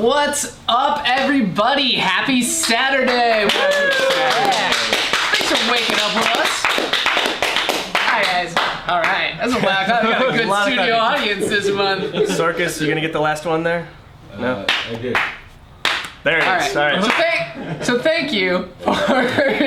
What's up, everybody? Happy Saturday! Thanks for waking up with us. Hi, guys. All right, that's a loud. I got a good studio audience this month. Circus, you gonna get the last one there? No, I did. there it is. All right. So thank you for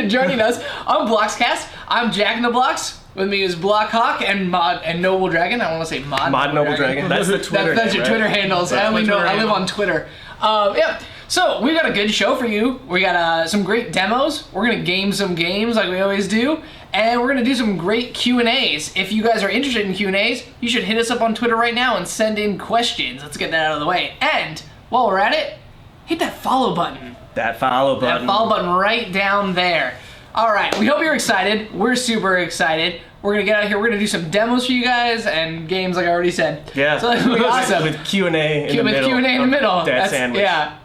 joining us on Bloxcast. I'm Jack in the Blocks. With me is Blockhawk and Mod and Noble Dragon. I want to say Mod. Noble Dragon. That's the Twitter. That's your name, Twitter right? handles. I only know. I live on Twitter. Yeah. So we got a good show for you. We got some great demos. We're gonna game some games like we always do, and we're gonna do some great Q&As. If you guys are interested in Q&As, you should hit us up on Twitter right now and send in questions. Let's get that out of the way. And while we're at it, hit that follow button. That follow button. That follow button right down there. All right, we hope you're excited. We're super excited. We're gonna get out of here. We're gonna do some demos for you guys and games, like I already said. Yeah. So that's gonna be awesome. With Q&A in the middle. Q&A in the middle. That sandwich. Yeah.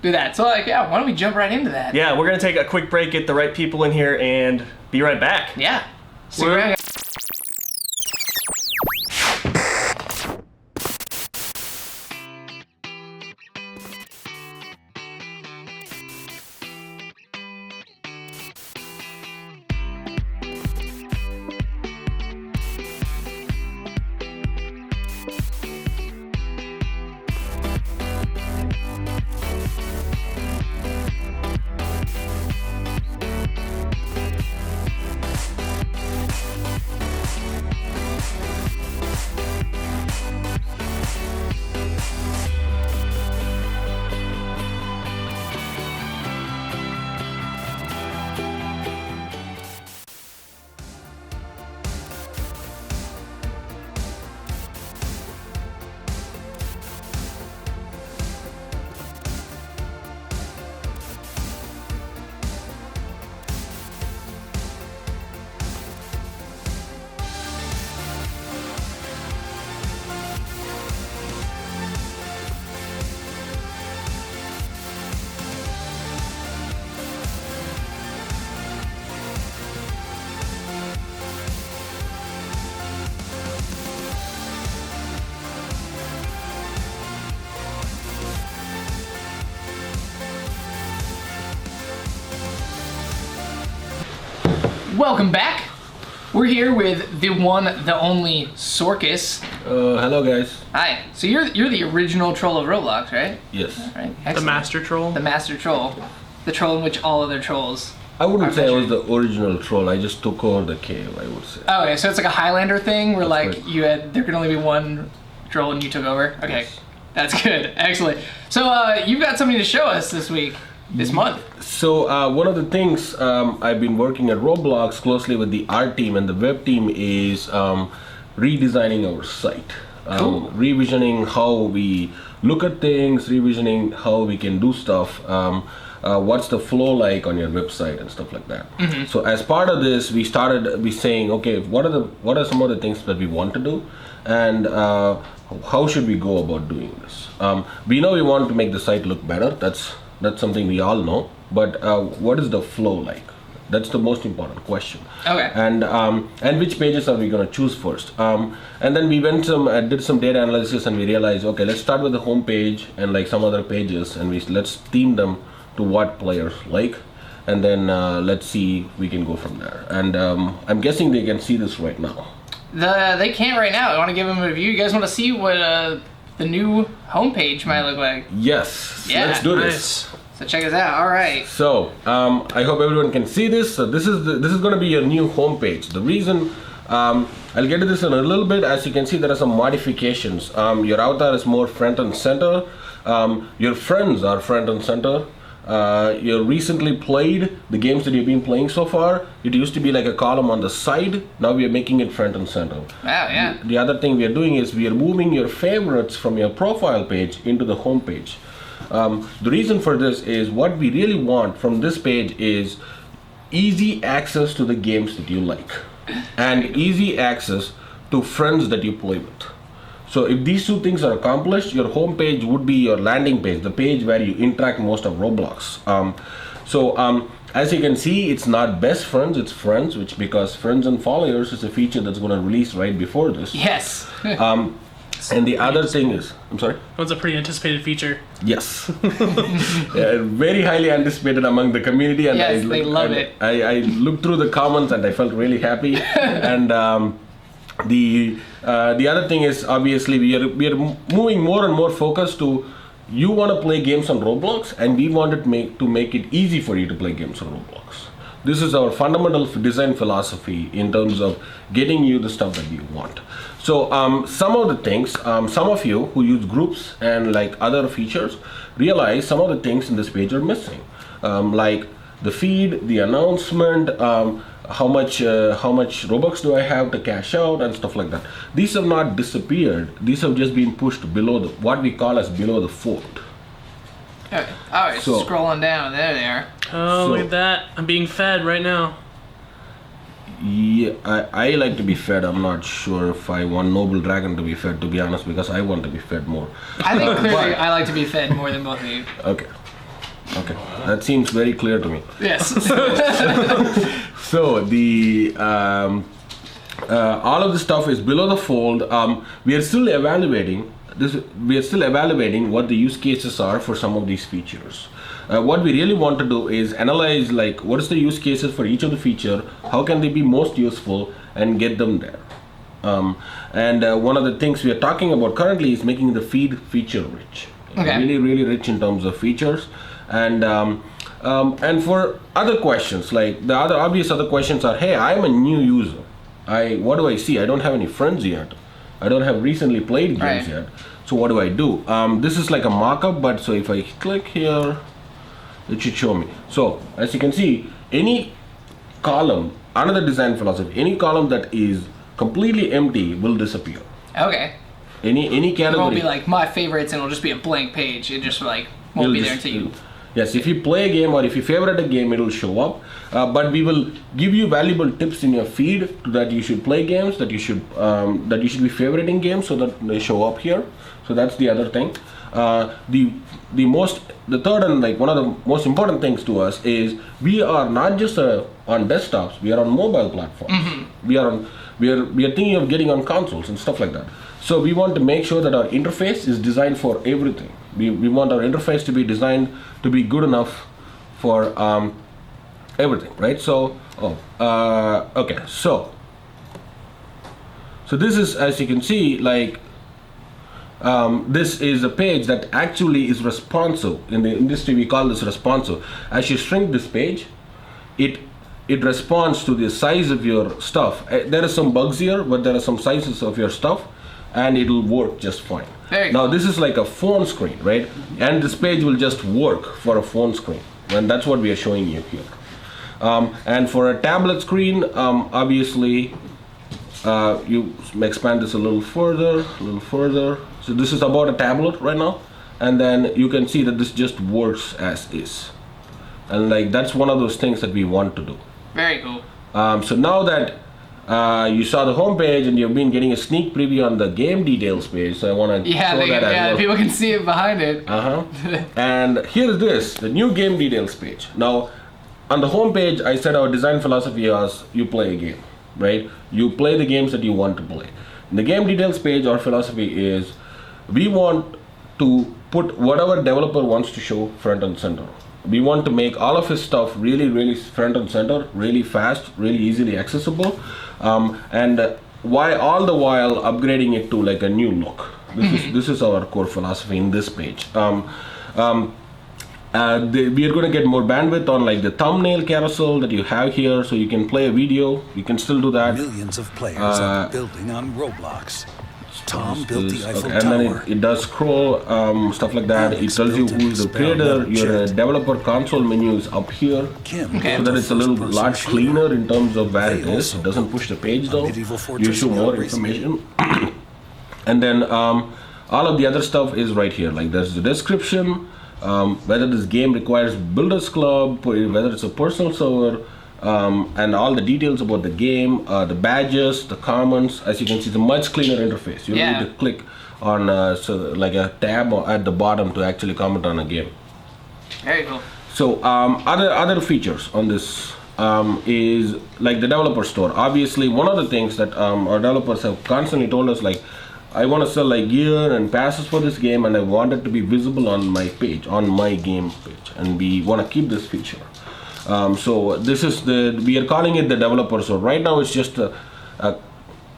Do that. So like, yeah. Why don't we jump right into that? Yeah, we're gonna take a quick break, get the right people in here, and be right back. Yeah. Stick around, guys. Welcome back. We're here with the one, the only Sorkus. Hello guys. Hi. So you're the original troll of Roblox, right? Yes. Right. The Excellent. master troll. The master troll. The troll in which all other trolls. I wouldn't are say I was measured. the original troll. I just took over the cave, I would say. Oh, okay. So it's like a Highlander thing where That's like right. you had there could only be one troll and you took over. Okay. Yes. That's good. Excellent. So you've got something to show us this week, this month. So one of the things I've been working at Roblox closely with the art team and the web team is redesigning our site. Cool. Revisioning how we look at things, revisioning how we can do stuff. What's the flow like on your website and stuff like that. Mm-hmm. So as part of this, we started saying, okay, what are some of the things that we want to do, and how should we go about doing this? We know we want to make the site look better. That's something we all know. But what is the flow like? That's the most important question. Okay. And which pages are we going to choose first? And then we went did some data analysis, and we realized, okay, let's start with the home page and like some other pages, and let's theme them to what players like, and then let's see we can go from there. And I'm guessing they can see this right now. They can't right now. I want to give them a review. You guys want to see what the new homepage might look like? Yes. Yeah, Let's do nice. this. So check us out. All right. So I hope everyone can see this. So this is going to be your new homepage. The reason I'll get to this in a little bit. As you can see, there are some modifications. Your avatar is more front and center. Your friends are front and center. You recently played the games that you've been playing so far. It used to be like a column on the side. Now we are making it front and center. Wow, yeah. The other thing we are doing is we are moving your favorites from your profile page into the home page. The reason for this is what we really want from this page is easy access to the games that you like and easy access to friends that you play with. So if these two things are accomplished, your home page would be your landing page, the page where you interact most of Roblox. As you can see, it's not best friends, it's friends, which because friends and followers is a feature that's going to release right before this. Yes. And the other thing is, I'm sorry? That's a pretty anticipated feature. Yes. Very highly anticipated among the community. And yes, they love it. I looked through the comments and I felt really happy. And the other thing is, obviously, we are moving more and more focus to, you want to play games on Roblox, and we wanted to make it easy for you to play games on Roblox. This is our fundamental design philosophy in terms of getting you the stuff that you want. So some of the things, some of you who use groups and like other features realize some of the things in this page are missing, like the feed, the announcement, how much Robux do I have to cash out and stuff like that. These have not disappeared. These have just been pushed below what we call as below the fold. Okay. All right, So- scrolling down. There they are. Oh, So- look at that. I'm being fed right now. Yeah, I like to be fed. I'm not sure if I want Noble Dragon to be fed, to be honest, because I want to be fed more. I think clearly But- I like to be fed more than both of you. Okay. That seems very clear to me. Yes. So the all of this stuff is below the fold. We are still evaluating this. We are still evaluating what the use cases are for some of these features. What we really want to do is analyze, like, what is the use cases for each of the feature, how can they be most useful, and get them there. And one of the things we are talking about currently is making the feed feature rich. Okay. Really rich in terms of features. And for other questions, like the other obvious other questions are, hey, I'm a new user. What do I see? I don't have any friends yet. I don't have recently played games Right. yet. So what do I do? This is like a mock-up, but so if I click here, it should show me. So as you can see, any column, another design philosophy, any column that is completely empty will disappear. Okay. Any It category. won't be like my favorites and it'll just be a blank page. It just like won't It'll be just- there until you. Yes, if you play a game or if you favorite a game, it'll show up. But we will give you valuable tips in your feed that you should play games, that you should be favoriting games, so that they show up here. So that's the other thing. The third and like one of the most important things to us is we are not just on desktops. We are on mobile platforms. Mm-hmm. We are thinking of getting on consoles and stuff like that. So we want to make sure that our interface is designed for everything. We want our interface to be designed to be good enough for everything, right? So, okay, so this is, as you can see, like this is a page that actually is responsive. In the industry, we call this responsive. As you shrink this page, it responds to the size of your stuff. There are some bugs here, but there are some sizes of your stuff, and it'll work just fine. There you Now go. this is like a phone screen, right? And this page will just work for a phone screen, and that's what we are showing you here. And for a tablet screen, obviously, you expand this a little further. So this is about a tablet right now, and then you can see that this just works as is. And like that's one of those things that we want to do. Very cool. So now that you saw the home page and you've been getting a sneak preview on the game details page, so I want to Yeah, show that as well. people can see it behind it. And here's this, the new game details page. Now, on the home page, I said our design philosophy is you play a game, right? You play the games that you want to play. In the game details page, our philosophy is we want to put whatever developer wants to show front and center. We want to make all of his stuff really front and center, really fast, really easily accessible, and all the while upgrading it to like a new look. This is our core philosophy in this page. We are going to get more bandwidth on like the thumbnail carousel that you have here, so you can play a video. You can still do that. Millions of players are building on Roblox. Tom built the Eiffel and then Tower. it does scroll, stuff like that. It Alex tells you built who's the an creator. experimental Your jet. developer console menu is up here, Kim Okay. so that it's a little lot cleaner in terms of where They it is. also It doesn't push the page a though. medieval You fortress show more well information. And then all of the other stuff is right here. Like there's the description, whether this game requires Builders Club, whether it's a personal server, and all the details about the game, the badges, the comments. As you can see, it's a much cleaner interface. You don't Yeah. need to click on like a tab at the bottom to actually comment on a game. Very cool. So other features on this is like the developer store. Obviously, one of the things that our developers have constantly told us, like I want to sell like gear and passes for this game, and I want it to be visible on my page, on my game page, and we want to keep this feature. So this is we are calling it the developer store. Right now it's just a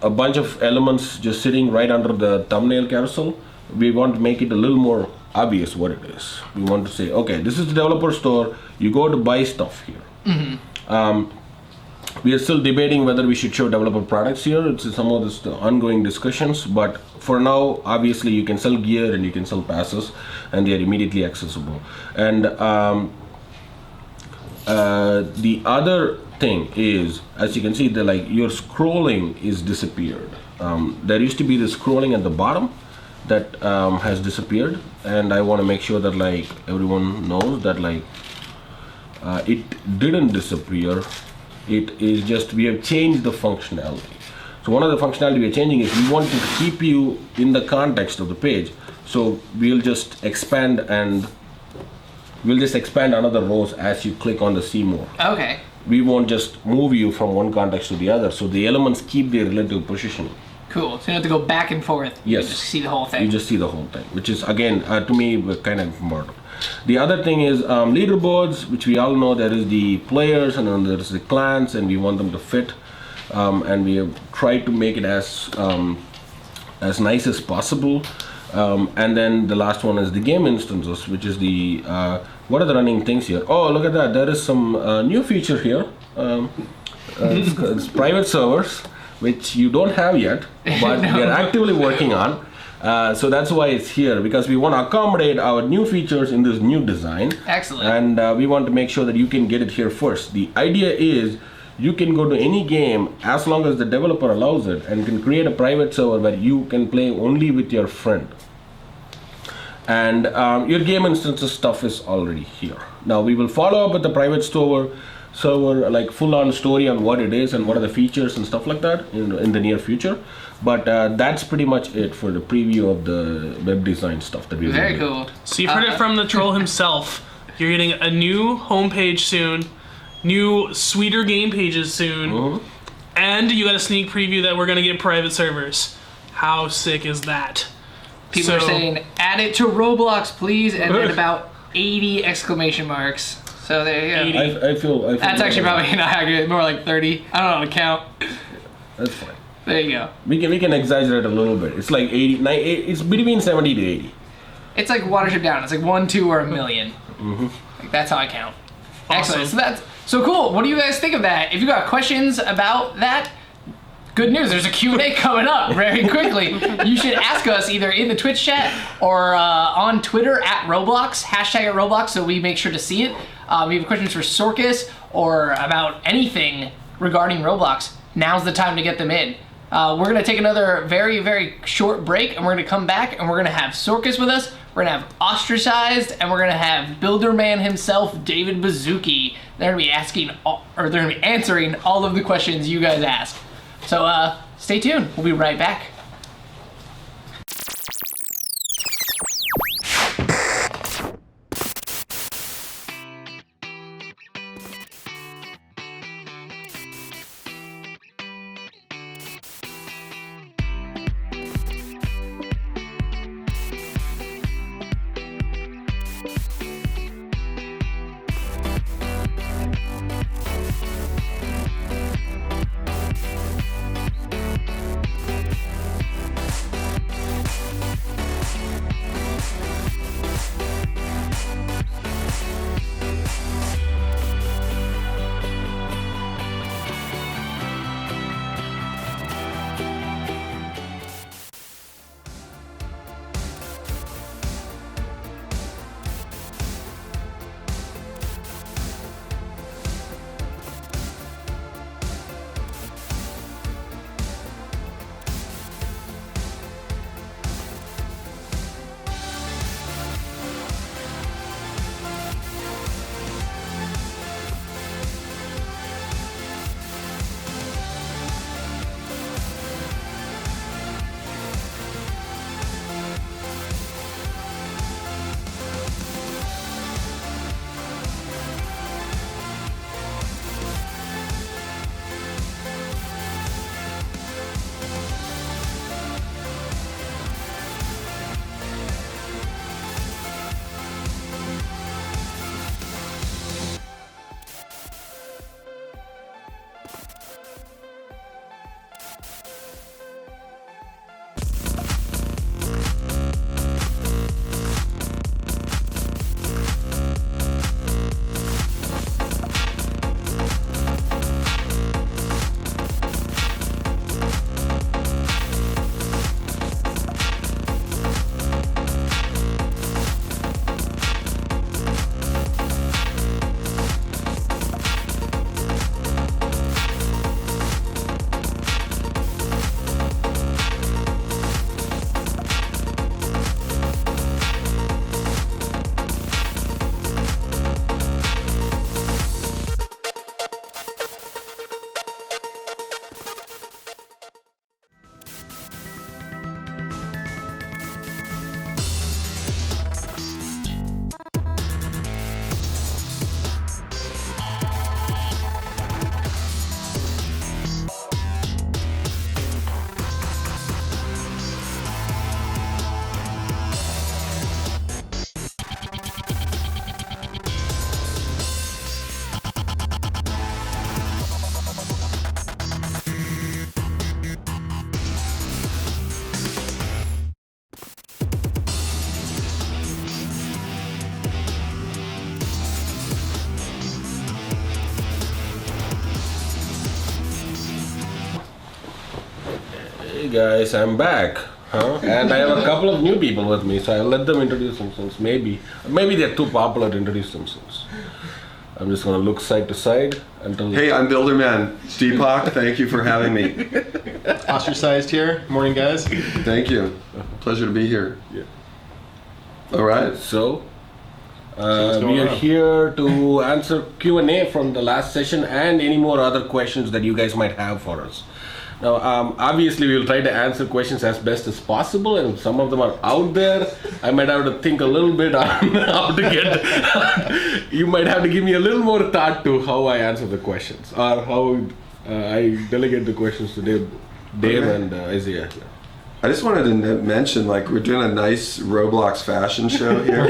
bunch of elements just sitting right under the thumbnail carousel. We want to make it a little more obvious what it is. We want to say, okay, this is the developer store. You go to buy stuff here. We are still debating whether we should show developer products here. It's some of this ongoing discussions, but for now, obviously, you can sell gear and you can sell passes, and they are immediately accessible. And the other thing is, as you can see, your scrolling is disappeared. There used to be the scrolling at the bottom that has disappeared, and I want to make sure that everyone knows that it didn't disappear. It is just we have changed the functionality. So one of the functionality we're changing is we want to keep you in the context of the page. So we'll just expand another rows as you click on the see more. Okay. We won't just move you from one context to the other. So the elements keep their relative position. Cool. So you don't have to go back and forth. Yes. You just see the whole thing. You just see the whole thing, which is again to me kind of important. The other thing is leaderboards, which we all know there is the players and then there's the clans, and we want them to fit. And we have tried to make it as nice as possible. And then the last one is the game instances, which is the what are the running things here? Oh, look at that! There is some new feature here. It's private servers, which you don't have yet, but we are actively working on. So that's why it's here, because we want to accommodate our new features in this new design. Excellent. And we want to make sure that you can get it here first. The idea is you can go to any game as long as the developer allows it, and can create a private server where you can play only with your friend. And your game instances stuff is already here. Now we will follow up with the private server, like full-on story on what it is and what are the features and stuff like that in the near future. But that's pretty much it for the preview of the web design stuff that we're doing. Very cool. So you've heard it from the troll himself. You're getting a new homepage soon, new sweeter game pages soon, and you got a sneak preview that we're gonna get private servers. How sick is that? People are saying, add it to Roblox, please, and then about 80 exclamation marks. So there you go. 80. I feel That's actually probably not accurate, more like 30. I don't know how to count. That's fine. There you go. We can exaggerate a little bit. It's like 80. It's between 70 to 80. It's like Watership Down. It's like 1, 2, or a million. Like, that's how I count. Awesome. Excellent. So cool. What do you guys think of that? If you got questions about that, good news. There's a Q&A coming up very quickly. You should ask us either in the Twitch chat or on Twitter at Roblox, #@Roblox, so we make sure to see it. If you have questions for Sorkus or about anything regarding Roblox, now's the time to get them in. We're going to take another very, very short break, and we're going to come back, and we're going to have Sorkus with us. We're going to have Ostracized, and we're going to have Builderman himself, David Bazuki. They're going to be answering all of the questions you guys ask. So stay tuned. We'll be right back. guys, I'm back. And I have a couple of new people with me, so I'll let them introduce themselves. Maybe they're too popular to introduce themselves. I'm just gonna look side to side until. Hey, I'm Builderman Deepak. Thank you for having me. Ostracized here. Morning, guys. Thank you. Pleasure to be here. Yeah. All right. So, what's going we are on? here to answer Q&A from the last session and any more other questions that you guys might have for us. Now, obviously, we will try to answer questions as best as possible, and some of them are out there. I might have to think a little bit on how to get. You might have to give me a little more thought to how I answer the questions, or how I delegate the questions to Dave and Isaiah. I just wanted to mention, like, we're doing a nice Roblox fashion show here.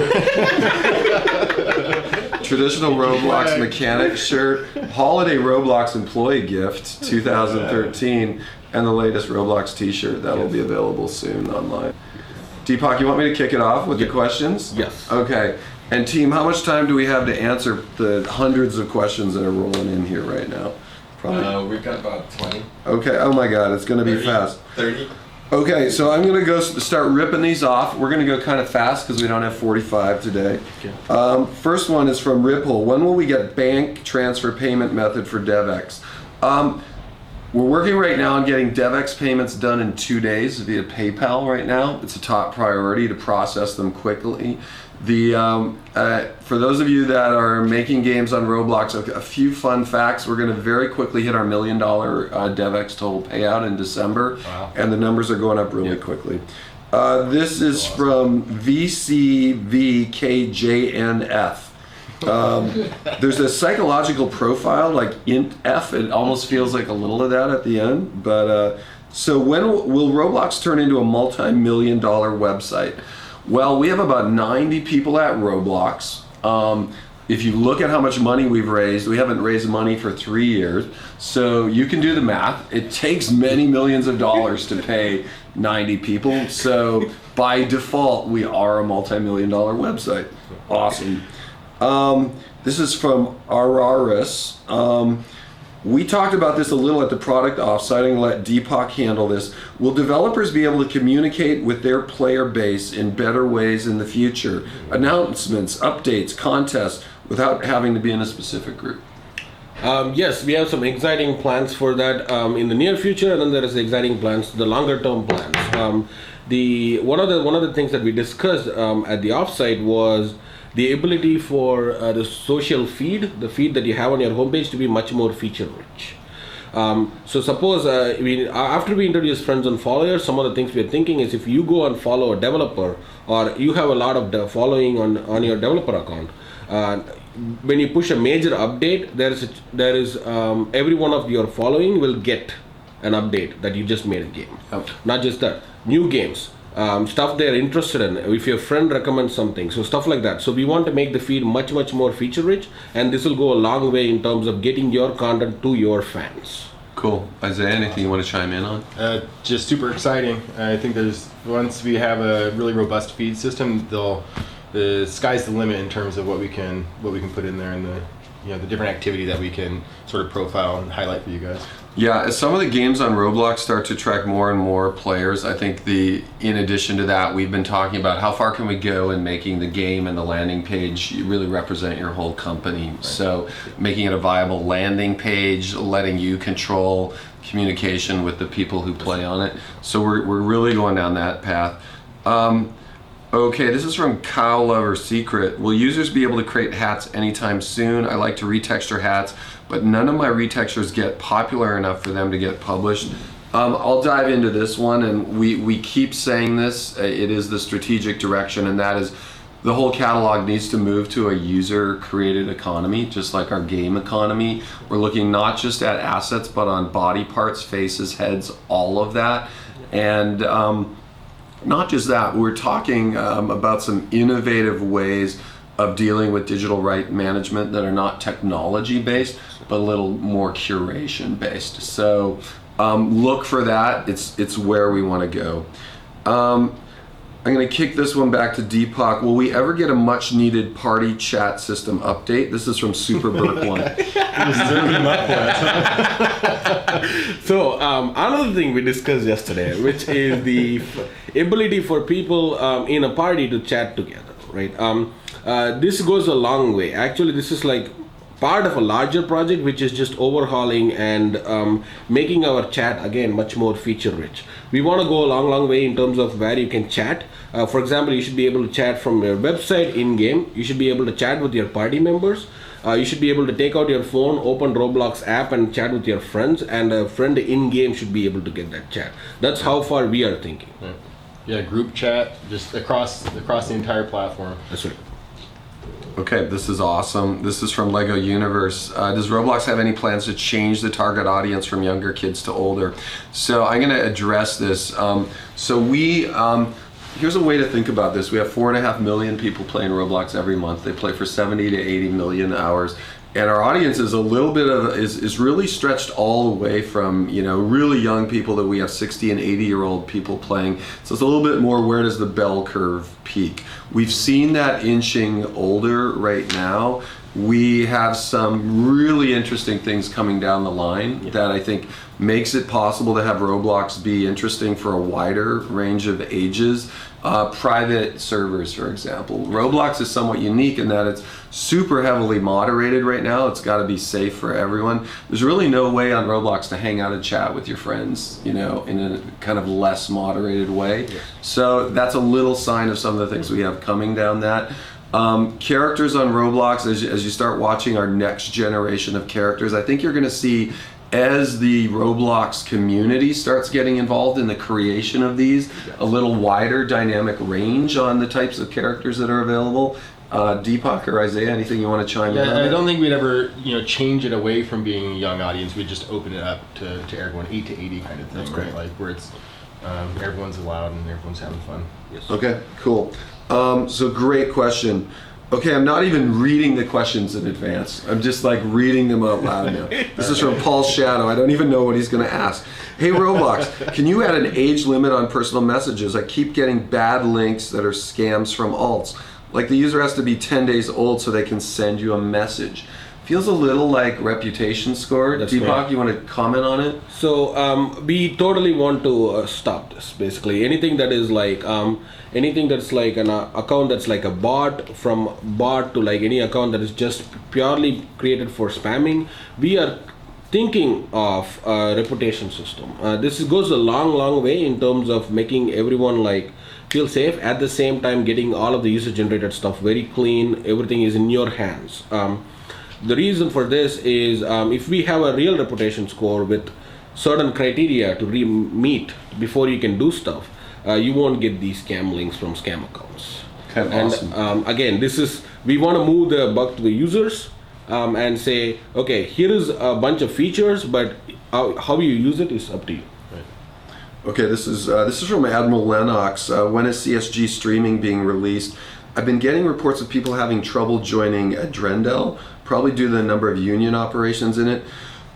Traditional Roblox mechanic shirt, holiday Roblox employee gift 2013, and the latest Roblox t-shirt that will be available soon online. Deepak, you want me to kick it off with the questions? Yes. Okay. And team, how much time do we have to answer the hundreds of questions that are rolling in here right now? Probably. We've got about 20. Okay. Oh my God, it's going to be 30, fast. 30. Okay, so I'm gonna go start ripping these off. We're gonna go kind of fast because we don't have 45 today. First one is from Ripple. When will we get bank transfer payment method for DevX? We're working right now on getting DevX payments done in 2 days via PayPal right now. It's a top priority to process them quickly. For those of you that are making games on Roblox, a few fun facts. We're going to very quickly hit our $1 million DevX total payout in December, and the numbers are going up really quickly. This is from VCVKJNF. There's a psychological profile like int F. It almost feels like a little of that at the end. But so when will Roblox turn into a multi-million-dollar website? Well, we have about 90 people at Roblox. If you look at how much money we've raised, we haven't raised money for 3 years. So you can do the math. It takes many millions of dollars to pay 90 people. So by default, we are a multi-million-dollar website. Awesome. This is from Araris. We talked about this a little at the product offsite. I'm going to let Deepak handle this. Will developers be able to communicate with their player base in better ways in the future? Announcements, updates, contests, without having to be in a specific group? Yes, we have some exciting plans for that in the near future, and then there is exciting plans, the longer term plans. One of the things that we discussed at the offsite was the ability for the social feed, the feed that you have on your homepage, to be much more feature rich. So suppose after we introduce friends and followers, some of the things we're thinking is if you go and follow a developer, or you have a lot of following on your developer account, when you push a major update, there is every one of your following will get an update that you just made a game. Not just that, new games. Stuff they're interested in, if your friend recommends something, so stuff like that. So we want to make the feed much more feature rich, and this will go a long way in terms of getting your content to your fans. Cool. Isaiah, anything you want to chime in on? Just super exciting. I think once we have a really robust feed system, the sky's the limit in terms of what we can put in there, and the different activity that we can sort of profile and highlight for you guys. Yeah, as some of the games on Roblox start to attract more and more players, I think in addition to that, we've been talking about how far can we go in making the game and the landing page really represent your whole company. Right. So making it a viable landing page, letting you control communication with the people who play on it. So we're really going down that path. Okay, this is from Cow Lover Secret. Will users be able to create hats anytime soon? I like to retexture hats, but none of my retextures get popular enough for them to get published. I'll dive into this one, and we keep saying this. It is the strategic direction, and that is the whole catalog needs to move to a user-created economy, just like our game economy. We're looking not just at assets, but on body parts, faces, heads, all of that. And not just that, we're talking about some innovative ways of dealing with digital right management that are not technology based, but a little more curation based. So look for that. It's where we want to go. I'm going to kick this one back to Deepak. Will we ever get a much needed party chat system update? This is from Super Burp One. So another thing we discussed yesterday, which is the ability for people in a party to chat together, right? This goes a long way. Actually, this is like part of a larger project, which is just overhauling and making our chat again much more feature rich. We want to go a long way in terms of where you can chat. For example, you should be able to chat from your website in game. You should be able to chat with your party members. You should be able to take out your phone, open Roblox app and chat with your friends, and a friend in game should be able to get that chat. That's how far we are thinking. Yeah, group chat just across the entire platform. That's right. Okay, this is awesome. This is from Lego Universe. Does Roblox have any plans to change the target audience from younger kids to older? So I'm going to address this. Here's a way to think about this. We have 4.5 million people playing Roblox every month. They play for 70 to 80 million hours. And our audience is a little bit is really stretched all the way from, really young people that we have 60 and 80-year-old people playing. So it's a little bit more, where does the bell curve peak? We've seen that inching older right now. We have some really interesting things coming down the line that I think makes it possible to have Roblox be interesting for a wider range of ages. Private servers, for example. Roblox is somewhat unique in that it's super heavily moderated right now. It's got to be safe for everyone. There's really no way on Roblox to hang out and chat with your friends, in a kind of less moderated way. Yes. So that's a little sign of some of the things we have coming down that. Characters on Roblox, as you start watching our next generation of characters, I think you're going to see, as the Roblox community starts getting involved in the creation of these, a little wider dynamic range on the types of characters that are available. Deepak or Isaiah, anything you want to chime in on? I don't think we'd ever, change it away from being a young audience. We'd just open it up to everyone, 8 to 80 kind of thing, right? Like where it's everyone's allowed and everyone's having fun. Yes. Okay, cool. So great question. Okay, I'm not even reading the questions in advance. I'm just reading them out loud now. This is from Paul Shadow. I don't even know what he's going to ask. Hey Roblox, can you add an age limit on personal messages? I keep getting bad links that are scams from alts. Like the user has to be 10 days old so they can send you a message. Feels a little like reputation score. That's Deepak, right. You want to comment on it? So we totally want to stop this. Basically, anything that is anything that's like an account that's like a bot, from bot to any account that is just purely created for spamming, we are thinking of a reputation system. This goes a long way in terms of making everyone feel safe, at the same time getting all of the user generated stuff very clean. Everything is in your hands. The reason for this is if we have a real reputation score with certain criteria to meet before you can do stuff, you won't get these scam links from scam accounts. Okay, awesome. And again, we want to move the bug to the users and say, okay, here is a bunch of features, but how you use it is up to you. Okay, this is from Admiral Lennox. When is CSG streaming being released? I've been getting reports of people having trouble joining Adrendel, probably due to the number of union operations in it.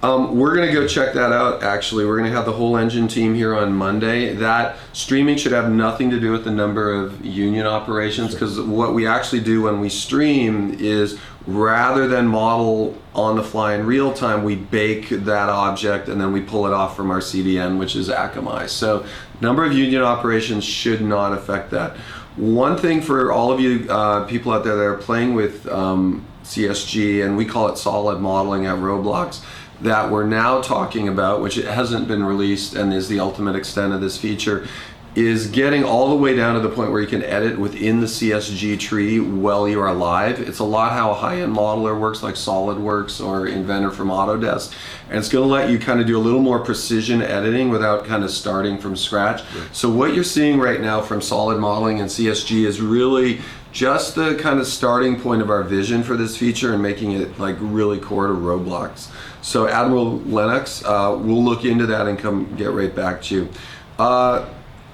We're going to go check that out, actually. We're going to have the whole engine team here on Monday. That streaming should have nothing to do with the number of union operations, because what we actually do when we stream is, rather than model on the fly in real time, we bake that object and then we pull it off from our CDN, which is Akamai. So number of union operations should not affect that. One thing for all of you people out there that are playing with CSG, and we call it solid modeling at Roblox, that we're now talking about, which it hasn't been released and is the ultimate extent of this feature, is getting all the way down to the point where you can edit within the CSG tree while you are live. It's a lot how a high-end modeler works, like SolidWorks or Inventor from Autodesk. And it's going to let you kind of do a little more precision editing without kind of starting from scratch. Right. So what you're seeing right now from solid modeling and CSG is really just the kind of starting point of our vision for this feature and making it really core to Roblox. So Admiral Lennox, we'll look into that and come get right back to you.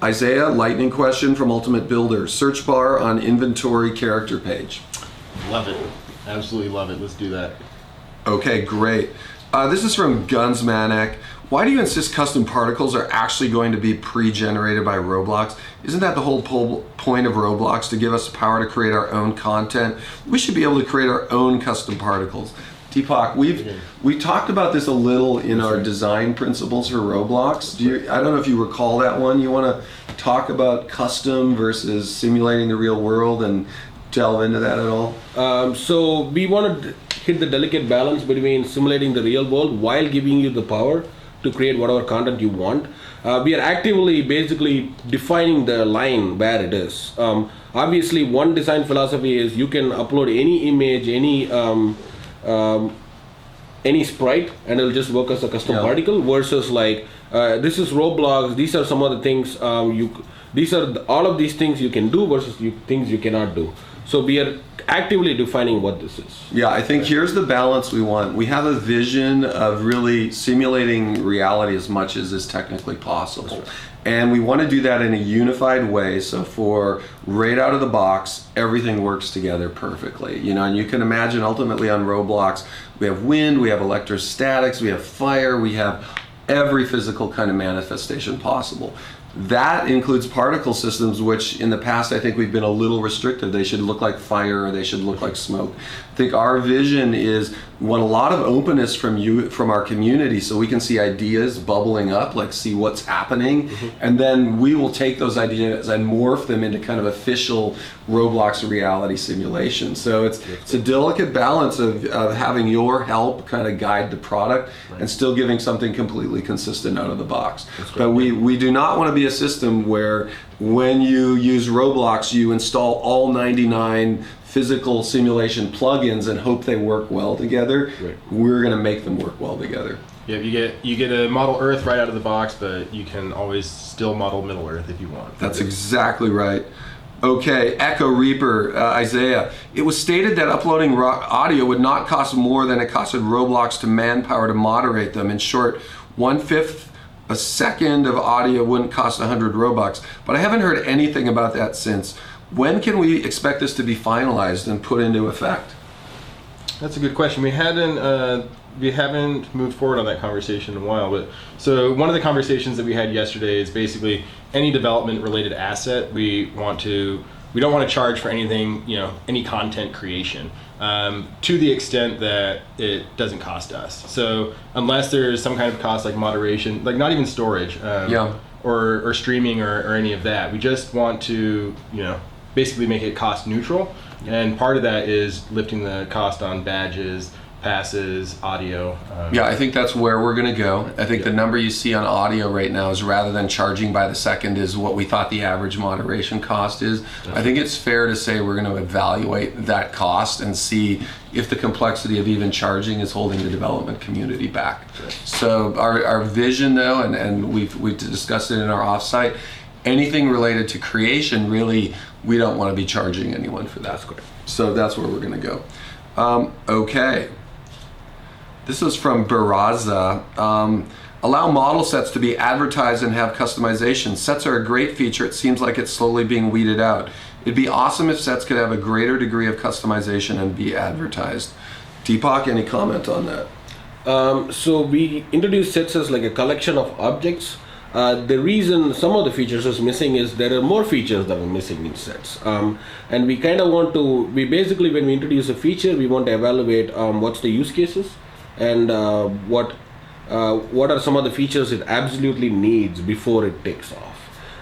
Isaiah, lightning question from Ultimate Builder. Search bar on inventory character page. Love it. Absolutely love it. Let's do that. Okay, great. This is from Gunsmanek. Why do you insist custom particles are actually going to be pre-generated by Roblox? Isn't that the whole point of Roblox, to give us the power to create our own content? We should be able to create our own custom particles. Deepak, we talked about this a little in our design principles for Roblox. I don't know if you recall that one. You want to talk about custom versus simulating the real world and delve into that at all? So we want to hit the delicate balance between simulating the real world while giving you the power to create whatever content you want. We are actively basically defining the line where it is. Obviously, one design philosophy is you can upload any image, any sprite, and it'll just work as a custom particle, versus like this is Roblox, these are some of the things all of these things you can do versus things you cannot do. So we are actively defining what this is. Yeah, I think here's the balance we want. We have a vision of really simulating reality as much as is technically possible. And we want to do that in a unified way, so for right out of the box, everything works together perfectly. You know, and you can imagine ultimately on Roblox, we have wind, we have electrostatics, we have fire, we have every physical kind of manifestation possible. That includes particle systems, which in the past I think we've been a little restrictive. They should look like fire or they should look like smoke. I think our vision is we want a lot of openness from our community, so we can see ideas bubbling up, like see what's happening, and then we will take those ideas and morph them into kind of official Roblox reality simulation. So it's a delicate balance of having your help kind of guide the product and still giving something completely consistent out of the box. But we do not want to be a system where when you use Roblox, you install all 99 physical simulation plugins and hope they work well together. We're going to make them work well together. Yeah, you get a model Earth right out of the box, but you can always still model Middle Earth if you want. That's exactly right. Okay, Echo Reaper, Isaiah. It was stated that uploading audio would not cost more than it costed Roblox to manpower to moderate them. In short, 1/5 a second of audio wouldn't cost 100 Robux. But I haven't heard anything about that since. When can we expect this to be finalized and put into effect? That's a good question. We haven't moved forward on that conversation in a while, but so one of the conversations that we had yesterday is basically any development related asset we don't want to charge for anything, any content creation, to the extent that it doesn't cost us. So unless there's some kind of cost like moderation, like not even storage, or streaming or any of that, we just want to, basically make it cost neutral. And part of that is lifting the cost on badges, passes, audio. I think that's where we're going to go. I think the number you see on audio right now is, rather than charging by the second, is what we thought the average moderation cost is. I think it's fair to say we're going to evaluate that cost and see if the complexity of even charging is holding the development community back. So our vision, though, and we've discussed it in our offsite, anything related to creation, really, we don't want to be charging anyone for that. So that's where we're going to go. Okay. This is from Baraza. Allow model sets to be advertised and have customization. Sets are a great feature. It seems like it's slowly being weeded out. It'd be awesome if sets could have a greater degree of customization and be advertised. Deepak, any comment on that? So we introduced sets as like a collection of objects. The reason some of the features is missing is there are more features that are missing in sets. And we kind of want to, when we introduce a feature, we want to evaluate what's the use cases and what are some of the features it absolutely needs before it takes off.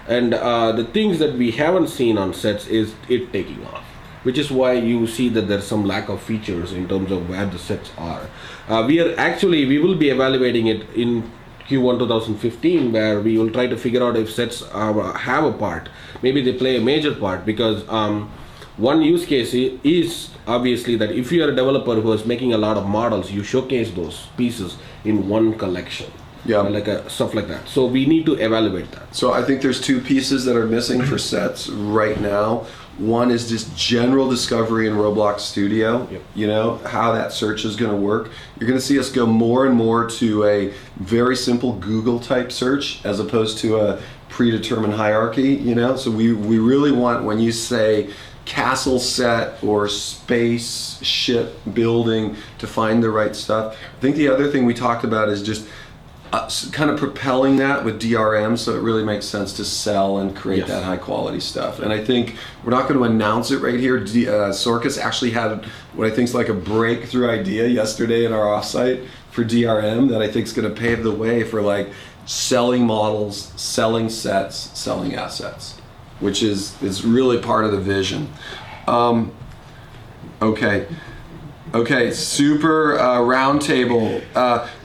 And the things that we haven't seen on sets is it taking off, which is why you see that there's some lack of features in terms of where the sets are. We will be evaluating it in Q1 2015, where we will try to figure out if sets have a part. Maybe they play a major part, because one use case is obviously that if you are a developer who is making a lot of models, you showcase those pieces in one collection. Stuff like that. So we need to evaluate that. So I think there's two pieces that are missing for sets right now. One is just general discovery in Roblox Studio, how that search is going to work. You're going to see us go more and more to a very simple Google type search as opposed to a predetermined hierarchy, So we really want, when you say castle set or spaceship building, to find the right stuff. I think the other thing we talked about is just kind of propelling that with DRM, so it really makes sense to sell and create Yes. that high quality stuff. And I think we're not going to announce it right here. Sorkus actually had what I think is like a breakthrough idea yesterday in our offsite for DRM that I think is going to pave the way for like selling models, selling sets, selling assets, which is really part of the vision. Okay, super roundtable.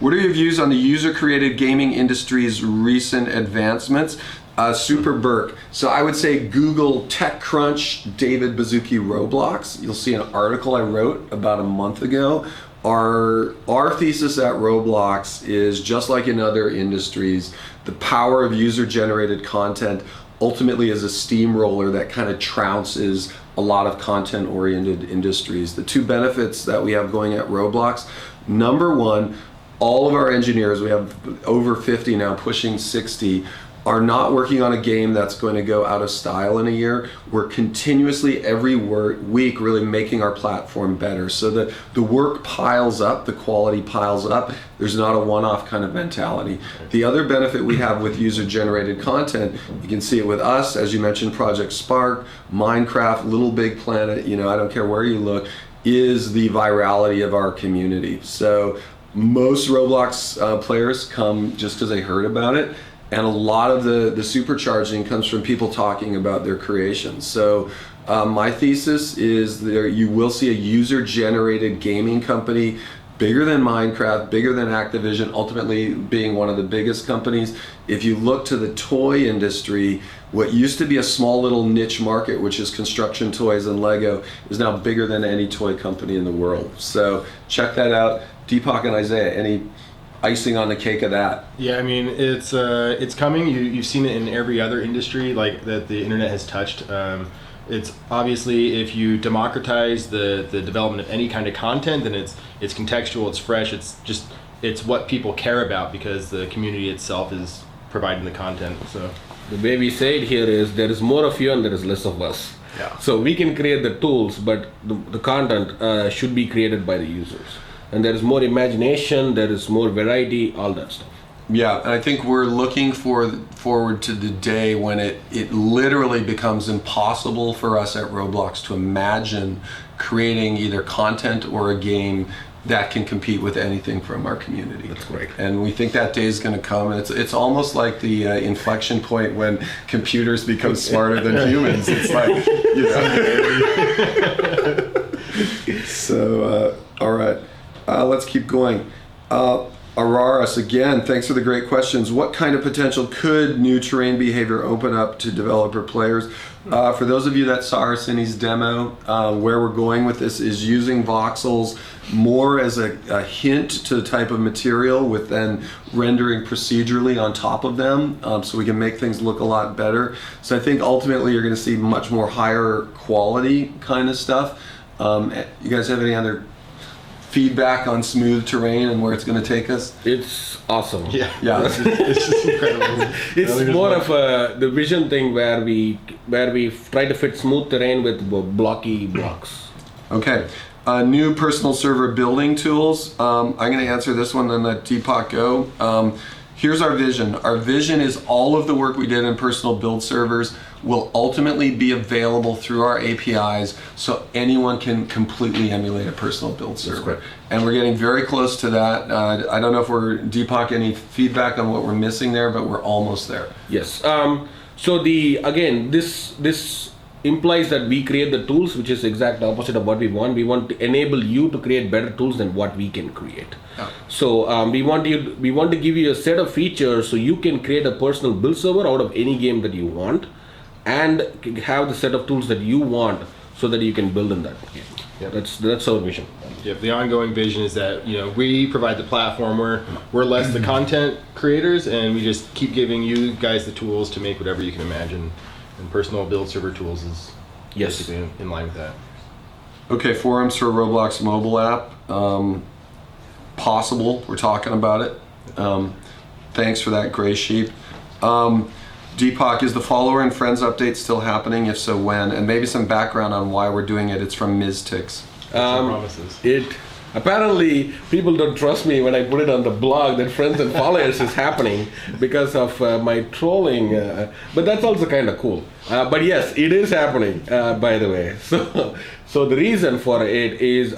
What are your views on the user-created gaming industry's recent advancements? Super Burke. So I would say Google TechCrunch, David Baszucki, Roblox. You'll see an article I wrote about a month ago. Our thesis at Roblox is just like in other industries, the power of user-generated content ultimately is a steamroller that kind of trounces a lot of content-oriented industries. The two benefits that we have going at Roblox, number one, all of our engineers, we have over 50 now, pushing 60, are not working on a game that's going to go out of style in a year. We're continuously every week really making our platform better so that the work piles up, the quality piles up. There's not a one-off kind of mentality. The other benefit we have with user-generated content, you can see it with us, as you mentioned, Project Spark, Minecraft, Little Big Planet, I don't care where you look, is the virality of our community. So most Roblox players come just because they heard about it. And a lot of the supercharging comes from people talking about their creations. So my thesis is you will see a user-generated gaming company bigger than Minecraft, bigger than Activision, ultimately being one of the biggest companies. If you look to the toy industry, what used to be a small little niche market, which is construction toys and Lego, is now bigger than any toy company in the world. So check that out. Deepak and Isaiah, any icing on the cake of that? Yeah, I mean it's coming. You've seen it in every other industry like that the internet has touched. It's obviously if you democratize the development of any kind of content, then it's contextual, it's fresh, it's what people care about because the community itself is providing the content. So The way we say it here is there is more of you and there is less of us. Yeah. So we can create the tools, but the content should be created by the users. And there is more imagination, there is more variety, all that stuff. Yeah, and I think we're looking forward to the day when it literally becomes impossible for us at Roblox to imagine creating either content or a game that can compete with anything from our community. That's great. And we think that day is going to come. And it's almost like the inflection point when computers become smarter than humans. It's like, So, all right. Let's keep going. Araras, again, thanks for the great questions. What kind of potential could new terrain behavior open up to developer players? For those of you that saw Arseni's demo, where we're going with this is using voxels more as a hint to the type of material with then rendering procedurally on top of them so we can make things look a lot better. So I think ultimately you're going to see much more higher quality kind of stuff. You guys have any other feedback on smooth terrain and where it's going to take us? It's awesome. Yeah. It's just incredible. It's more of the vision thing where we try to fit smooth terrain with blocky blocks. Okay. New personal server building tools. I'm going to answer this one, then let Deepak go. Here's our vision. Our vision is all of the work we did in personal build servers will ultimately be available through our APIs so anyone can completely emulate a personal build server. And we're getting very close to that. I don't know if Deepak, any feedback on what we're missing there, but we're almost there. Yes. So this implies that we create the tools, which is the exact opposite of what we want. We want to enable you to create better tools than what we can create. Oh. So we want to give you a set of features so you can create a personal build server out of any game that you want, and have the set of tools that you want so that you can build in that game. Yep. That's our vision. Yep. The ongoing vision is that we provide the platform. We're less the content creators, and we just keep giving you guys the tools to make whatever you can imagine. And personal build server tools is basically in line with that. Okay, forums for Roblox mobile app. Possible. We're talking about it. Thanks for that, Gray Sheep. Deepak, is the follower and friends update still happening? If so, when? And maybe some background on why we're doing it. It's from Ms. Tix. Promises. Apparently, people don't trust me when I put it on the blog that friends and followers is happening because of my trolling. But that's also kind of cool. But yes, it is happening, by the way. So the reason for it is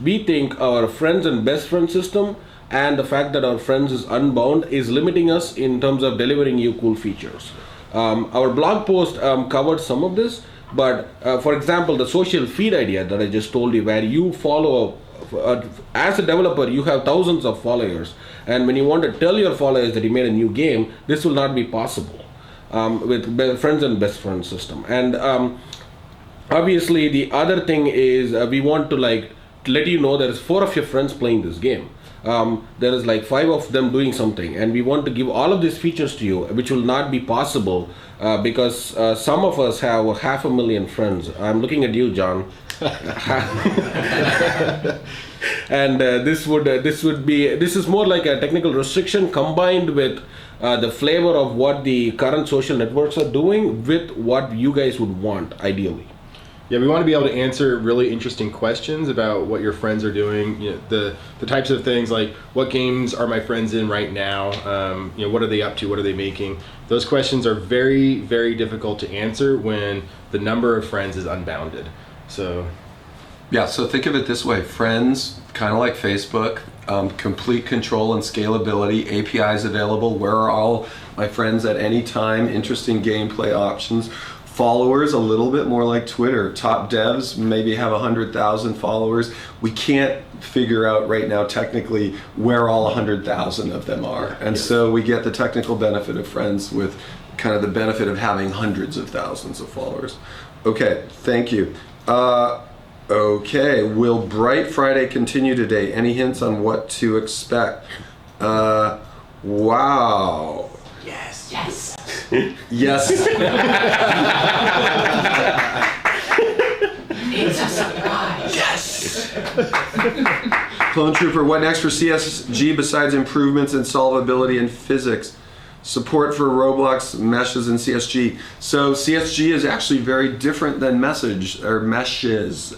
we think our friends and best friend system and the fact that our friends is unbound is limiting us in terms of delivering you cool features. Our blog post covered some of this, but for example, the social feed idea that I just told you, where you follow, as a developer, you have thousands of followers, and when you want to tell your followers that you made a new game, this will not be possible with friends and best friend system. And obviously, the other thing is we want to let you know there's 4 of your friends playing this game. There is 5 of them doing something, and we want to give all of these features to you, which will not be possible because some of us have 500,000 friends. I'm looking at you, John. And this is more like a technical restriction combined with the flavor of what the current social networks are doing with what you guys would want ideally. Yeah, we want to be able to answer really interesting questions about what your friends are doing. The types of things like, what games are my friends in right now? What are they up to? What are they making? Those questions are very, very difficult to answer when the number of friends is unbounded. So think of it this way. Friends, kind of like Facebook, complete control and scalability, APIs available, where are all my friends at any time, interesting gameplay options. Followers, a little bit more like Twitter. Top devs maybe have 100,000 followers. We can't figure out right now technically where all 100,000 of them are. And so we get the technical benefit of friends with kind of the benefit of having hundreds of thousands of followers. Okay, thank you. Okay, will Bright Friday continue today? Any hints on what to expect? Wow. Yes. Yes. It's a surprise. Yes. Clone Trooper, what next for CSG besides improvements in solvability and physics? Support for Roblox meshes in CSG. So CSG is actually very different than meshes.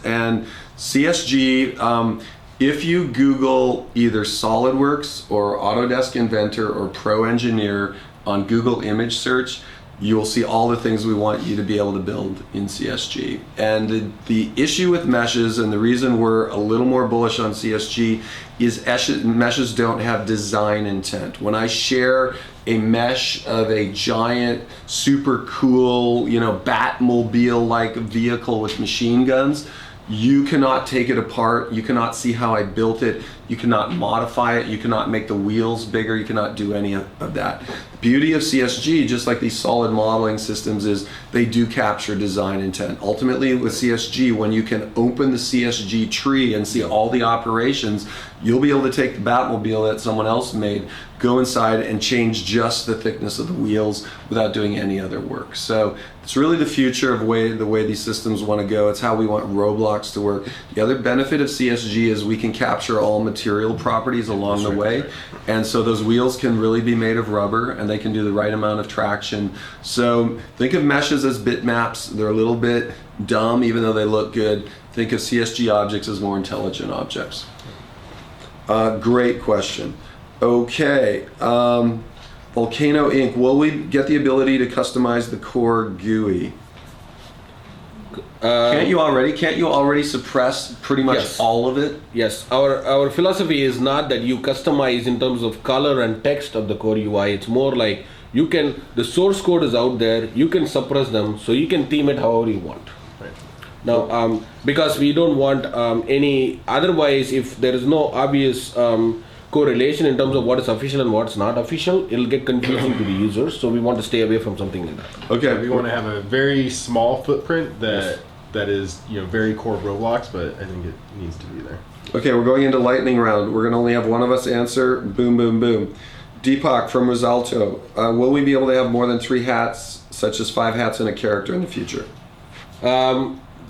And CSG, if you Google either SolidWorks or Autodesk Inventor or Pro Engineer on Google image search, you will see all the things we want you to be able to build in CSG. And the issue with meshes, and the reason we're a little more bullish on CSG, is meshes don't have design intent. When I share a mesh of a giant, super cool, Batmobile-like vehicle with machine guns, you cannot take it apart, you cannot see how I built it, you cannot modify it, you cannot make the wheels bigger, you cannot do any of that. The beauty of CSG, just like these solid modeling systems, is they do capture design intent. Ultimately with CSG, when you can open the CSG tree and see all the operations, you'll be able to take the Batmobile that someone else made, go inside and change just the thickness of the wheels without doing any other work. So it's really the future of the way these systems want to go. It's how we want Roblox to work. The other benefit of CSG is we can capture all material properties along the way. And so those wheels can really be made of rubber, and they can do the right amount of traction. So think of meshes as bitmaps. They're a little bit dumb, even though they look good. Think of CSG objects as more intelligent objects. Great question. Okay, Volcano Inc. Will we get the ability to customize the core GUI? Can't you already suppress pretty much all of it? Yes, our philosophy is not that you customize in terms of color and text of the core UI. It's more like the source code is out there, you can suppress them, so you can theme it however you want. Now, because we don't want otherwise, if there is no obvious correlation in terms of what is official and what's not official, it'll get confusing to the users, so we want to stay away from something like that. Okay, we want to have a very small footprint that is very core Roblox, but I think it needs to be there. Okay, we're going into lightning round. We're going to only have one of us answer. Boom, boom, boom. Deepak from Risalto. Will we be able to have more than 3 hats, such as 5 hats in a character in the future?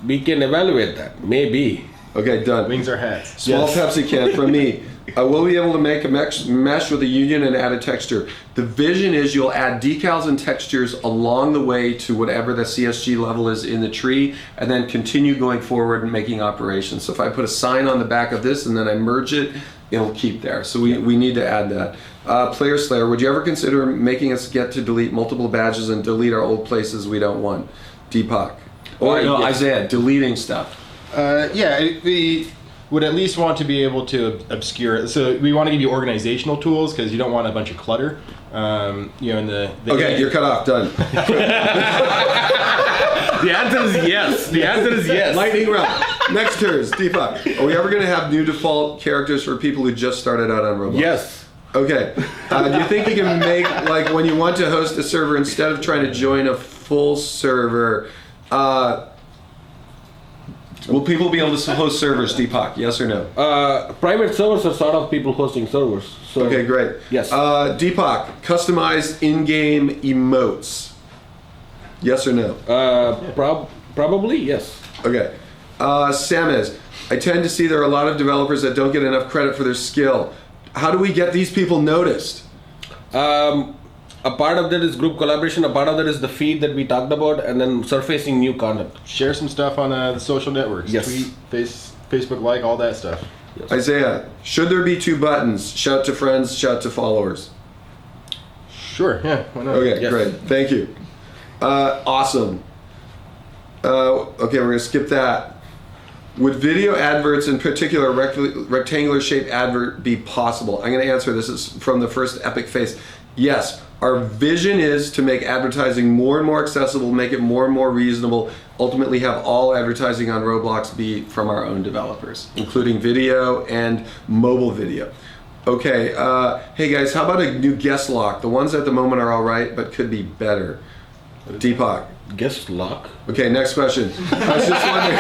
We can evaluate that, maybe. Okay, done. Wings are hats. Small Pepsi can from me. We'll be able to make a mesh with a union and add a texture. The vision is you'll add decals and textures along the way to whatever the CSG level is in the tree, and then continue going forward and making operations. So if I put a sign on the back of this and then I merge it, it'll keep there. So we need to add that. Player Slayer, would you ever consider making us get to delete multiple badges and delete our old places we don't want? Deepak. Or no, Isaiah, deleting stuff. We would at least want to be able to obscure it. So we want to give you organizational tools because you don't want a bunch of clutter. In the okay, you're cut off. Done. The answer is yes. The answer is yes. Lightning round. Next turn, Deepak. Are we ever going to have new default characters for people who just started out on Roblox? Yes. Okay. Do you think you can make, like, when you want to host a server, instead of trying to join a full server, will people be able to host servers, Deepak? Yes or no? Private servers are sort of people hosting servers. So Okay, great. Yes. Deepak, customized in-game emotes. Yes or no? Probably yes. Okay. Samez, I tend to see there are a lot of developers that don't get enough credit for their skill. How do we get these people noticed? A part of that is group collaboration. A part of that is the feed that we talked about, and then surfacing new content. Share some stuff on the social networks. Yes. Tweet, Facebook like, all that stuff. Yes. Isaiah, should there be 2 buttons? Shout to friends, shout to followers. Sure, yeah, why not? Okay, Yes. great. Thank you. Awesome. Okay, we're going to skip that. Would video adverts, in particular rectangular shaped advert, be possible? I'm going to answer this. Is from the first Epic Face. Yes. Our vision is to make advertising more and more accessible, make it more and more reasonable, ultimately have all advertising on Roblox be from our own developers, including video and mobile video. Okay, hey guys, how about a new guest lock? The ones at the moment are all right, but could be better. Deepak. Guest lock. Okay, next question. I was just wondering.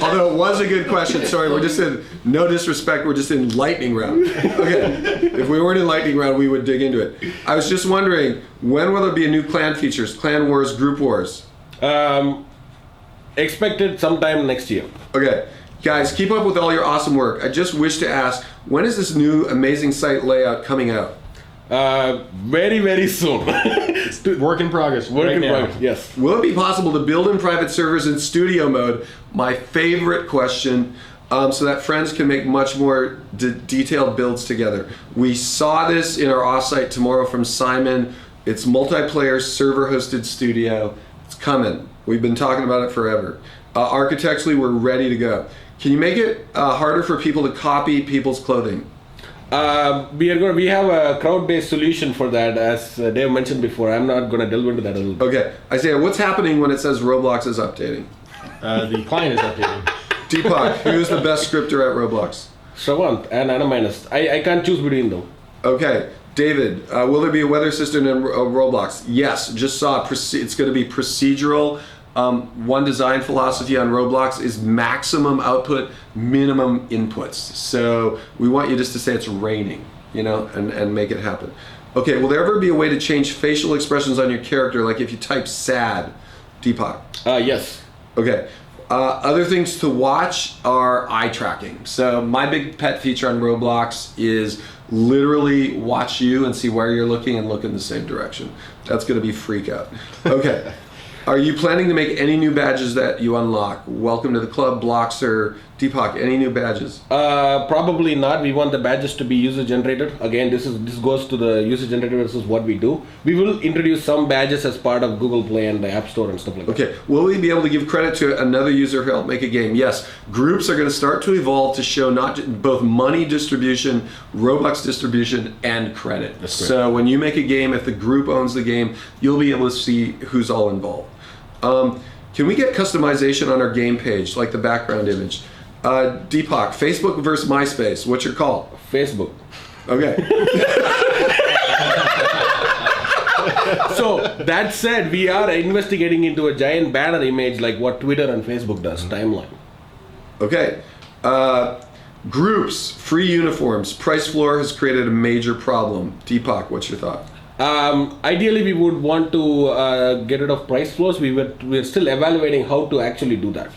Although it was a good question, sorry, we're just in, no disrespect, we're just in lightning round. Okay, if we weren't in lightning round, we would dig into it. I was just wondering, when will there be a new clan features? Clan wars, group wars? Expected sometime next year. Okay, guys, keep up with all your awesome work. I just wish to ask, when is this new amazing site layout coming out? Very, very soon. It's work in progress. Work in now. progress, yes. Will it be possible to build in private servers in studio mode? My favorite question, so that friends can make much more detailed builds together. We saw this in our offsite tomorrow from Simon. It's multiplayer server-hosted studio. It's coming. We've been talking about it forever. Architecturally, we're ready to go. Can you make it harder for people to copy people's clothing? We have a crowd-based solution for that, as Dave mentioned before. I'm not going to delve into that a little bit. Okay, Isaiah, what's happening when it says Roblox is updating? The client is updating. Deepak, who's the best scripter at Roblox? Shravant and Anna Minus. I can't choose between them. Okay, David, will there be a weather system in Roblox? Yes, just saw it's going to be procedural. One design philosophy on Roblox is maximum output, minimum inputs. So we want you just to say it's raining, and make it happen. Okay, will there ever be a way to change facial expressions on your character, like if you type sad? Deepak? Yes. Okay. Other things to watch are eye tracking. So my big pet feature on Roblox is literally watch you and see where you're looking and look in the same direction. That's going to be freak out. Okay. Are you planning to make any new badges that you unlock? Welcome to the club, Bloxer, Deepak, any new badges? Probably not. We want the badges to be user generated. Again, this goes to the user generated versus what we do. We will introduce some badges as part of Google Play and the App Store and stuff like that. Okay, will we be able to give credit to another user who helped make a game? Yes, groups are going to start to evolve to show both money distribution, Robux distribution, and credit. That's great. So when you make a game, if the group owns the game, you'll be able to see who's all involved. Can we get customization on our game page, like the background image? Deepak, Facebook versus MySpace, what's your call? Facebook. Okay. So that said, we are investigating into a giant banner image like what Twitter and Facebook does, timeline. Okay. Groups, free uniforms, price floor has created a major problem. Deepak, what's your thought? Ideally, we would want to get rid of price floors. We're still evaluating how to actually do that.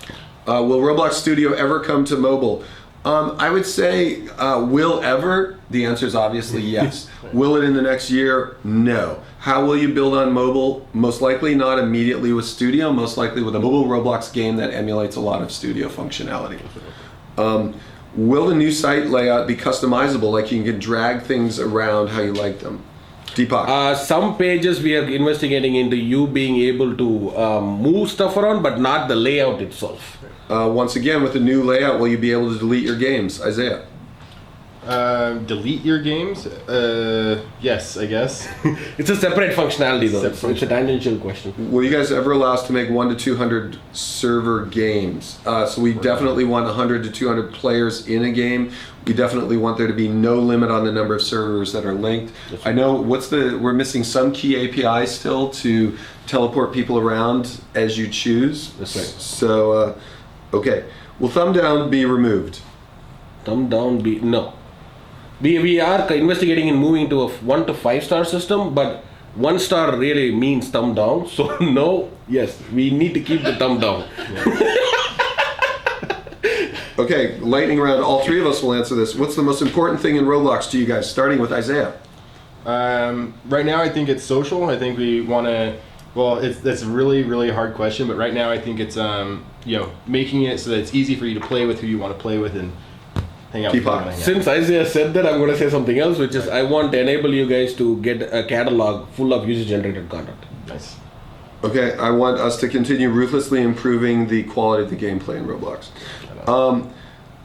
Will Roblox Studio ever come to mobile? I would say, will ever? The answer is obviously yes. Will it in the next year? No. How will you build on mobile? Most likely not immediately with Studio, most likely with a mobile Roblox game that emulates a lot of Studio functionality. Will the new site layout be customizable, like you can drag things around how you like them? Deepak. Some pages we are investigating into you being able to move stuff around, but not the layout itself. Once again, with the new layout, will you be able to delete your games? Isaiah. Delete your games? Yes, I guess. It's a separate functionality though. Separate. It's a tangential question. Will you guys ever allow us to make 1 to 200 server games? So we definitely want 100 to 200 players in a game. We definitely want there to be no limit on the number of servers that are linked. I know we're missing some key APIs still to teleport people around as you choose. That's right. So, okay. Will thumb down be removed? Thumb down be no. We are investigating in moving to a 1 to 5 star system, but 1 star really means thumb down. So no, yes, we need to keep the thumb down. Okay, lightning round. All three of us will answer this. What's the most important thing in Roblox to you guys? Starting with Isaiah. Right now, I think it's social. I think we want to. Well, that's a really, really hard question. But right now, I think it's making it so that it's easy for you to play with who you want to play with and hang out. Deepak. Since Isaiah said that, I'm going to say something else, which is I want to enable you guys to get a catalog full of user-generated content. Nice. Okay, I want us to continue ruthlessly improving the quality of the gameplay in Roblox.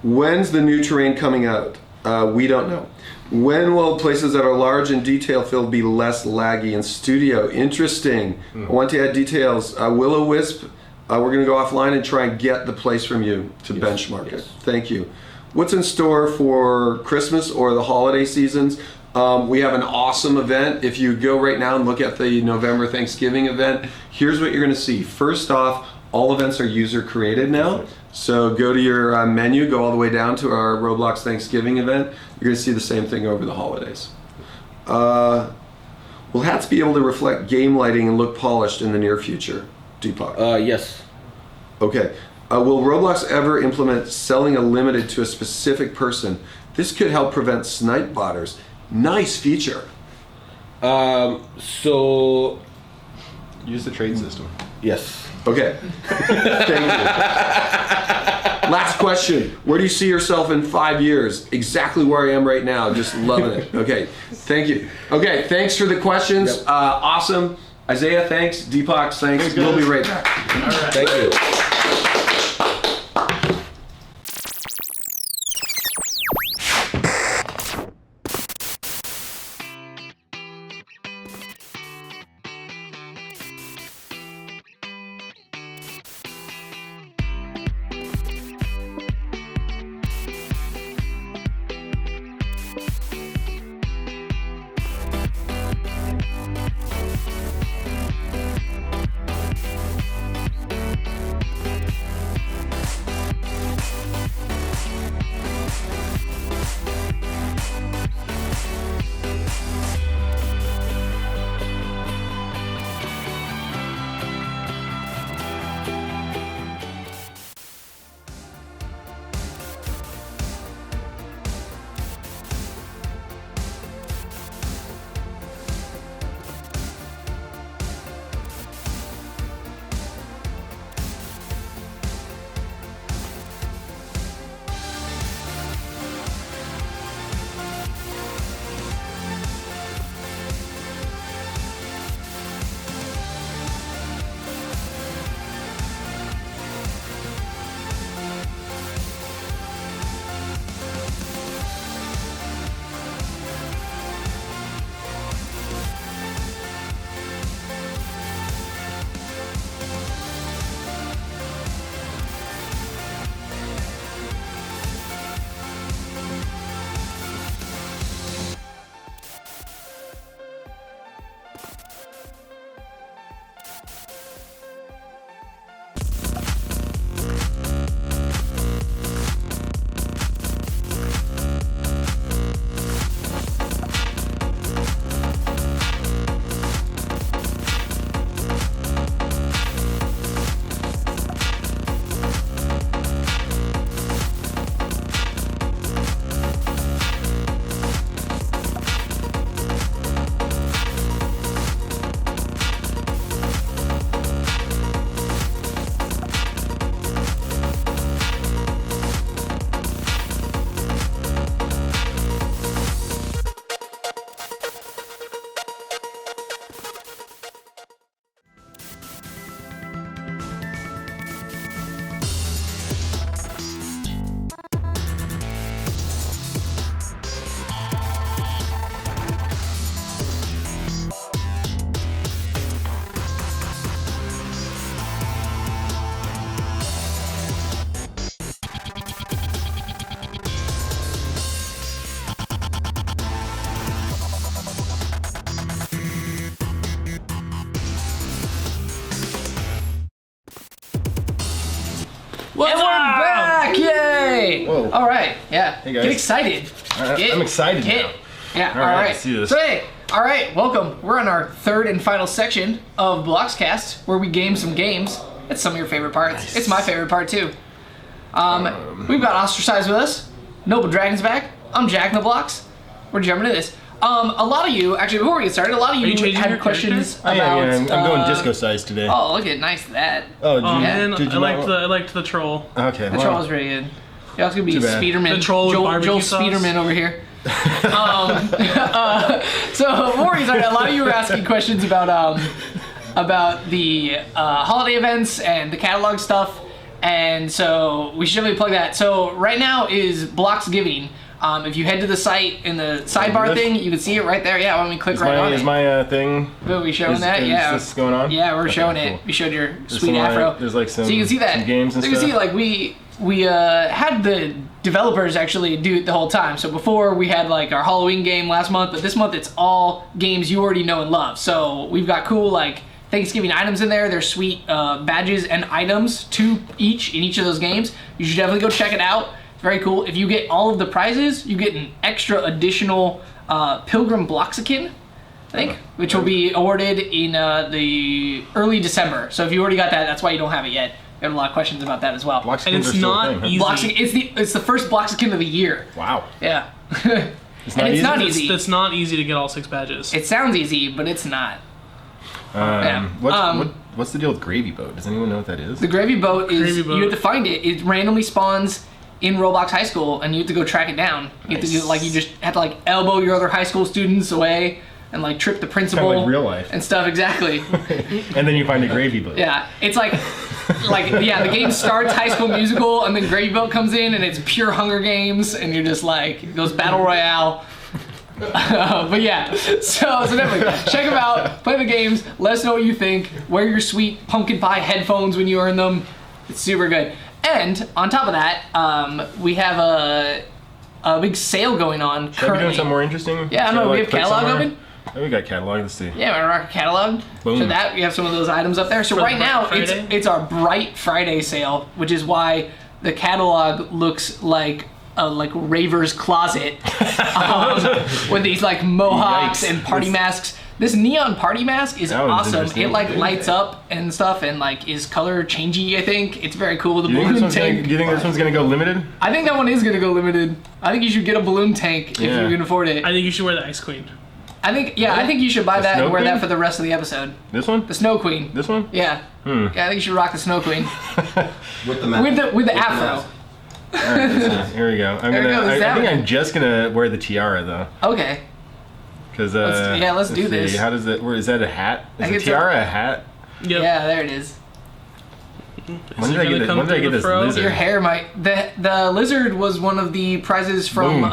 When's the new terrain coming out? We don't know. When will places that are large and detail-filled be less laggy in Studio? Interesting. I want to add details. Will-O-Wisp, we're going to go offline and try and get the place from you to benchmark it. Thank you. What's in store for Christmas or the holiday seasons? We have an awesome event. If you go right now and look at the November Thanksgiving event, here's what you're going to see. First off, all events are user created now. So go to your menu, go all the way down to our Roblox Thanksgiving event. You're going to see the same thing over the holidays. Will hats be able to reflect game lighting and look polished in the near future? Deepak. Yes. Okay. Will Roblox ever implement selling a limited to a specific person? This could help prevent snipe botters. Nice feature. So Use the trade system. yes. Okay. Thank you. Last question. Where do you see yourself in 5 years? Exactly where I am right now. Just loving it. Okay. Thank you. Okay. Thanks for the questions. Yep. Awesome. Isaiah, thanks. Deepak, thanks. We'll be right back. All right. Thank you. What's And we're up? back! Yay! Whoa. All right, yeah. Hey, guys. Get excited. I'm excited now. Yeah, All right, let's do this. So hey, all right, welcome. We're on our third and final section of Bloxcast, where we game some games. It's some of your favorite parts. Nice. It's my favorite part too. We've got Ostracized with us. Noble Dragon's back. I'm Jack in the Blocks. We're jumping into this. A lot of you, actually, before we get started, a lot of you you changing had your questions Oh, about. yeah, I'm going disco size today. Oh, look at nice that. Oh, Oh you, man, did you I not liked the troll. Okay, The well, troll was pretty good. Yeah, it's gonna be Too bad. Speederman. The troll with Joel barbecue sauce? Speederman over here. So before we started, a lot of you were asking questions about the holiday events and the catalog stuff, and so we should definitely plug that. So right now is Bloxgiving. If you head to the site in the sidebar this? thing, you can see it right there. Yeah, why don't we click is right on my, it? is my thing? Are we showing that? Is Yeah. this going on? Yeah, we're Okay, showing cool. it. We showed your There's sweet some, afro. there's like some, So you can see that. some games and so you stuff. can see like we had the developers actually do it the whole time. So before we had like our Halloween game last month, but this month it's all games you already know and love. So we've got cool like Thanksgiving items in there. There's sweet badges and items, 2 each in each of those games. You should definitely go check it out. It's very cool. If you get all of the prizes, you get an extra additional Pilgrim Bloxican, I think, which will be awarded in the early December. So if you already got that, that's why you don't have it yet. We have a lot of questions about that as well. Bloxkins And it's are still a not thing, huh? easy. It's the first Bloxican of the year. Wow. Yeah. It's And not it's easy? not easy. It's not easy to get all 6 badges. It sounds easy, but it's not. Yeah. What's the deal with Gravy Boat? Does anyone know what that is? The gravy boat is Gravy boat. you have to find it. It randomly spawns in Roblox High School, and you have to go track it down. You have to do like you just have to like elbow your other high school students away and like trip the principal. Kinda like real life. And stuff exactly. And then you find a Gravy Boat. Yeah, it's like the game starts High School Musical, and then Gravy Boat comes in, and it's pure Hunger Games, and you're just like it goes Battle Royale. But yeah, so definitely check them out, play the games, let us know what you think, wear your sweet pumpkin pie headphones when you earn them. It's super good. And on top of that, we have a big sale going on Should I be currently. doing something more interesting? Yeah, I don't Should know, we like, have click catalog somewhere? open? Oh, we got catalog. Let's see. Yeah, we're rock catalog. Boom. So that we have some of those items up there. So For right the now Bright Friday? it's our Bright Friday sale, which is why the catalog looks like a raver's closet with these like mohawks Yikes. and party masks. This neon party mask is That one's awesome. interesting. It like lights up and stuff and like is color changey. I think it's very cool. The Do you think balloon this one's tank. do you think this one's gonna go limited? I think that one is gonna go limited. I think you should get a balloon tank if Yeah. you can afford it. I think you should wear the Ice Queen. I think you should buy The that Snow and wear Queen? that for the rest of the episode. This one? The Snow Queen. This one? Yeah. Yeah, I think you should rock the Snow Queen With the mask. with the afro. Alright, let's see. Here we go. There we go, there's I that think one. I'm just gonna wear the tiara though. Okay. Because let's do see, this. How does it? Where is that a hat? I Is think a it's tiara a hat? Yep. Yeah, there it is. When did I get it? When did I get this lizard? Your hair might. The lizard was one of the prizes from Boom.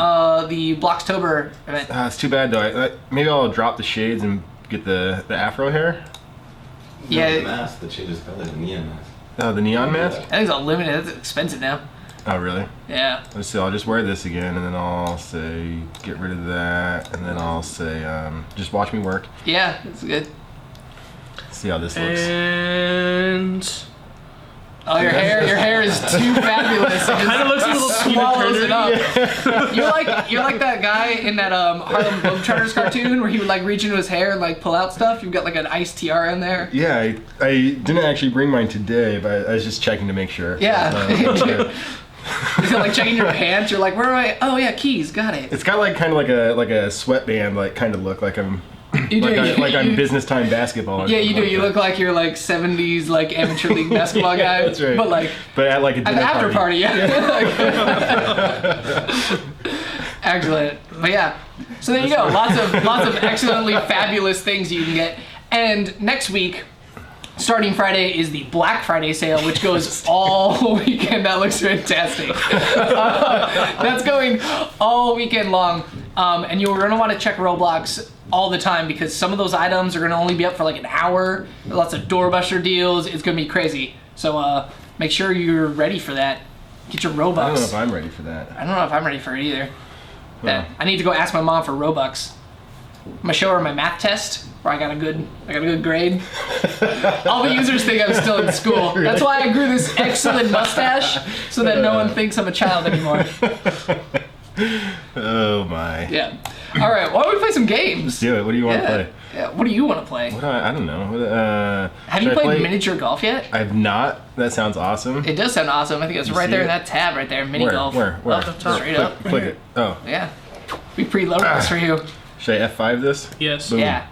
the Bloxtober event. It's too bad though. Maybe I'll drop the shades and get the afro hair. Yeah, The mask that changes color, the neon mask. Oh, the neon mask. I think it's unlimited. It's expensive now. Oh, really? Yeah. Let's see. I'll just wear this again, and then I'll say get rid of that, and then I'll say just watch me work. Yeah, it's good. See how this looks. And Oh, your hair is too fabulous. It kind of looks like a little just Tina swallows it Turner. up. You're like that guy in that Harlem Globetrotters cartoon where he would like reach into his hair and like pull out stuff. You've got like an ice tiara in there. Yeah, I didn't actually bring mine today, but I was just checking to make sure. Yeah. So, Is it like checking your pants? You're like, where am I? Oh yeah, keys. Got it. it's got like kind of like a sweatband, like kind of look like I'm You do. like I'm business time basketball. or Yeah, you do. something You like look like you're like 70s like amateur league basketball Yeah, guy. that's right. But like that. But at like a at dinner the after party, yeah. Excellent. But yeah. So there you go. Lots of excellently fabulous things you can get. And next week, starting Friday, is the Black Friday sale, which goes all weekend. That looks fantastic. That's going all weekend long. And you're going to want to check Roblox all the time because some of those items are going to only be up for like an hour. Lots of doorbuster deals. It's going to be crazy. So make sure you're ready for that. Get your Robux. I don't know if I'm ready for that. I don't know if I'm ready for it either. Yeah, I need to go ask my mom for Robux. I'm gonna show her my math test where I got a good grade. All the users think I'm still in school. That's why I grew this excellent mustache, so that no one thinks I'm a child anymore. Oh my. Yeah. All right. Why don't we play some games? Let's do it. What do you want to play? Yeah. What do you want to play? What do I don't know. Have you played miniature golf yet? I have not. That sounds awesome. It does sound awesome. I think it's right there in that tab right there. Mini golf. Where? Up top. Straight up. Click it. Oh. Yeah. We preloaded this for you. Should I F5 this? Yes. Boom. Yeah.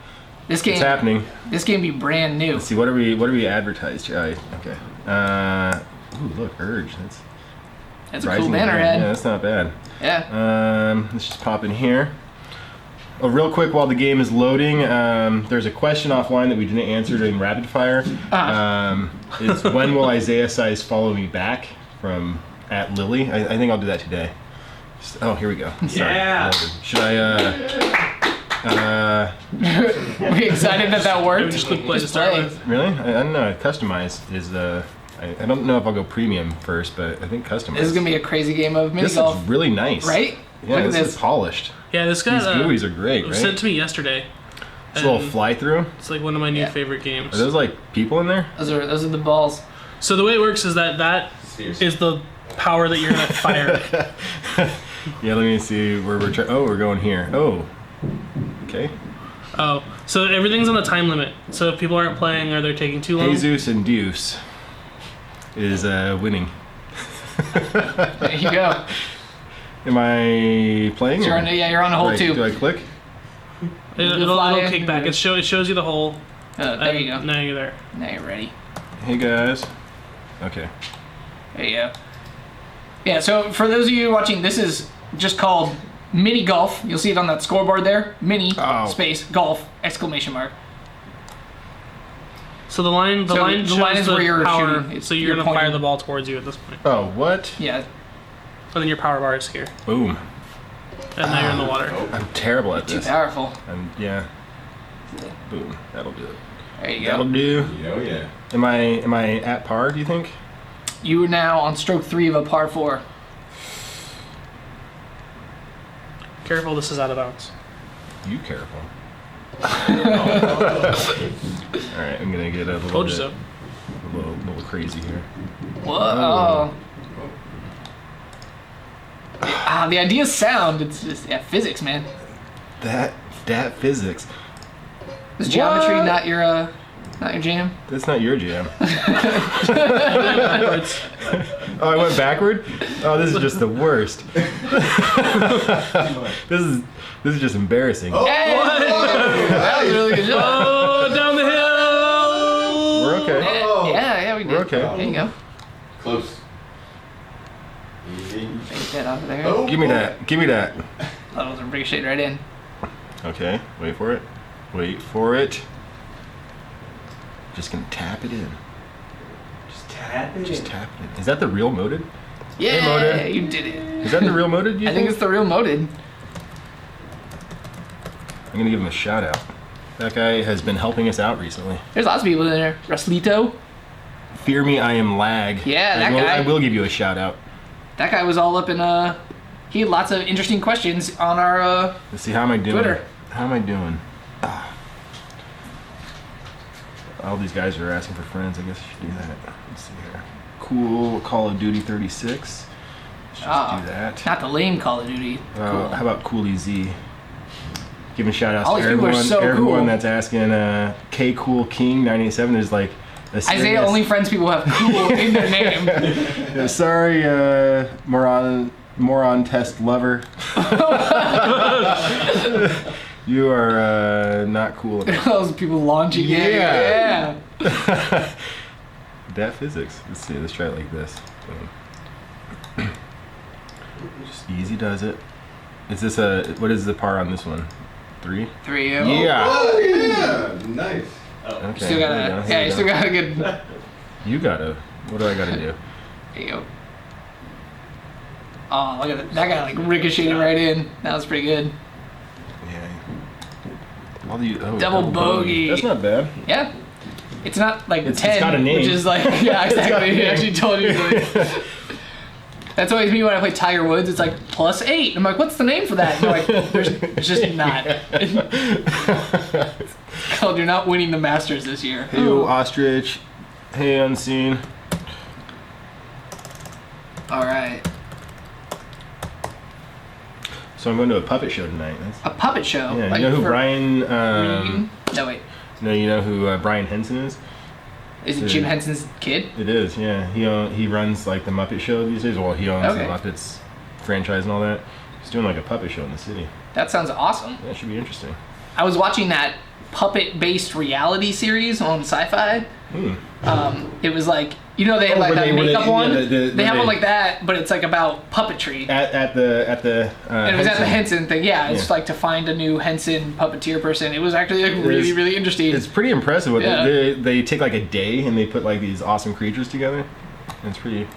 This game. It's happening. This game be brand new. Let's see. What are we advertised? Okay. Ooh, look, Urge. That's a cool banner Yeah, head. that's not bad. Yeah. Let's just pop in here. Oh, real quick, while the game is loading, there's a question offline that we didn't answer during rapid fire. Is when will Isaiah Size follow me back from @Lily? I think I'll do that today. Oh, here we go. Sorry. Yeah. Should I? We excited that worked. We just click play to start with. Really? I don't know. Customized is the. I don't know if I'll go premium first, but I think customized. This is gonna be a crazy game of mini This golf, looks really nice. right? Yeah, Look at this this. is polished. Yeah, this guy. These GUIs are great, It was right? sent to me yesterday. It's a little And fly through. It's like one of my new Yeah. favorite games. Are those like people in there? Those are the balls. So the way it works is that is the power that you're gonna fire. Yeah, let me see where we're trying. Oh, we're going here. Oh, okay. Oh, so everything's on a time limit. So if people aren't playing or they're taking too long, Jesus and Deuce is winning. There you go. Am I playing? So you're on a hole do too. I click? it'll fly in. kick back. It shows you the hole. There you go. Now you're there. Now you're ready. Hey guys. Okay. There you go. Yeah, so for those of you watching, this is just called mini golf. You'll see it on that scoreboard there. Mini space golf exclamation mark. So the line So shows the line is the where you're power. shooting. So You're you're gonna fire pointing. the ball towards you at this point. Oh, what? Yeah. And then your power bar is here. Boom. And now you're in the water. I'm terrible at Too this. powerful. Yeah. Boom. That'll do it. There you That'll go. do. Oh yeah. Am I at par? Do you think? You are now on stroke 3 of a par 4. Careful, this is out of bounds. You careful. All right, I'm gonna get a little Told you bit, so. a little crazy here. Whoa. The idea's sound. It's just physics, man. That physics. Is geometry What? not your jam? That's not your jam. Backwards. Oh, I went backward? Oh, this is just the worst. This is just embarrassing. Hey! That was a really good job. Oh, down the hill. We're okay. Yeah, we did. We're okay. There you go. Close. Easy. Take that out of there. Oh, Give me that. Give me that. That was ricocheted right in. Okay, wait for it. Wait for it. Just gonna tap it in. Just tap it. Just tap it in. Is that the real moded? Yeah, Moda. you did it. Is that the real moded, you I think it's the real moded. I'm gonna give him a shout out. That guy has been helping us out recently. There's lots of people in there. Ruslito. Fear me, I am lag. Yeah, that guy. I will give you a shout out. That guy was all up in he had lots of interesting questions on our Let's see, how am I doing? Twitter. How am I doing? All these guys are asking for friends. I guess I should do that. Let's see here. Cool Call of Duty 36. Let's just do that. not the lame Call of Duty. Cool. How about Coolie Z? Giving shout outs All to these people are everyone, so everyone cool. that's asking. K Cool King 987 is like a Isaiah serious- only friends people who have cool in their name. Yeah, sorry, moron test lover. You are not cool enough. Those people launching. Yeah. That physics. Let's see. Let's try it like this. Just easy does it. Is this what is the par on this one? 3? 3. Yeah. Oh yeah. Nice. Okay. Still got there a. we go, Yeah, here you we still go. got a good. You gotta. What do I gotta do? There you go. Oh, look at that! That guy like ricocheted right in. That was pretty good. Yeah. All the Double bogey. That's not bad. Yeah. It's not like It's 10, got a name. which is like yeah, exactly. He actually told you. Like, That's always me when I play Tiger Woods. It's like +8. I'm like, what's the name for that? And they're like, there's just not. It's called you're not winning the Masters this year. Hey, ostrich. Hey, unseen. All right. So I'm going to a puppet show tonight. A puppet show? Yeah, Like you know who for- Brian... No, wait. No, you know who Brian Henson is? Is it Jim Henson's kid? It is, yeah. He runs like the Muppet Show these days. Well, he owns Okay. the Muppets franchise and all that. He's doing like a puppet show in the city. That sounds awesome. That should be interesting. I was watching that puppet-based reality series on Sci-Fi. It was like, you know, they have like that makeup one. They have one like that, but it's like about puppetry. At the And it was at the Henson. Henson thing. Yeah, it's Yeah. like to find a new Henson puppeteer person. It was actually like really, is- really interesting. It's pretty impressive. What Yeah. they take like a day and they put like these awesome creatures together. It's pretty.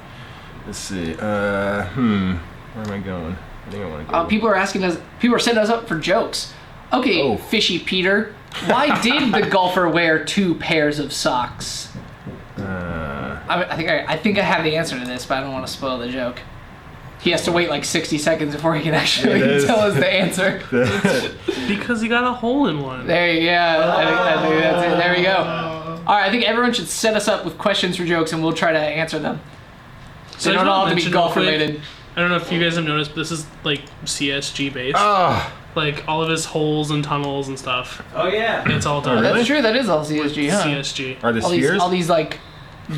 Let's see. Where am I going? I think I want to go. People are asking us. People are setting us up for jokes. Okay, Oh. Fishy Peter. Why did the golfer wear 2 pairs of socks? I think I have the answer to this, but I don't want to spoil the joke. He has to wait like 60 seconds before he can actually tell us the answer. Because he got a hole in one. There you go. I think that's it. There we go. All right, I think everyone should set us up with questions for jokes, and we'll try to answer them. So They I don't just all wanna have to be mention real golf quick, related. I don't know if you guys have noticed, but this is like CSG based. Ah, Like all of his holes and tunnels and stuff. Oh yeah. It's all done. really? That's true. That is all CSG, huh? CSG. are the All spheres? these like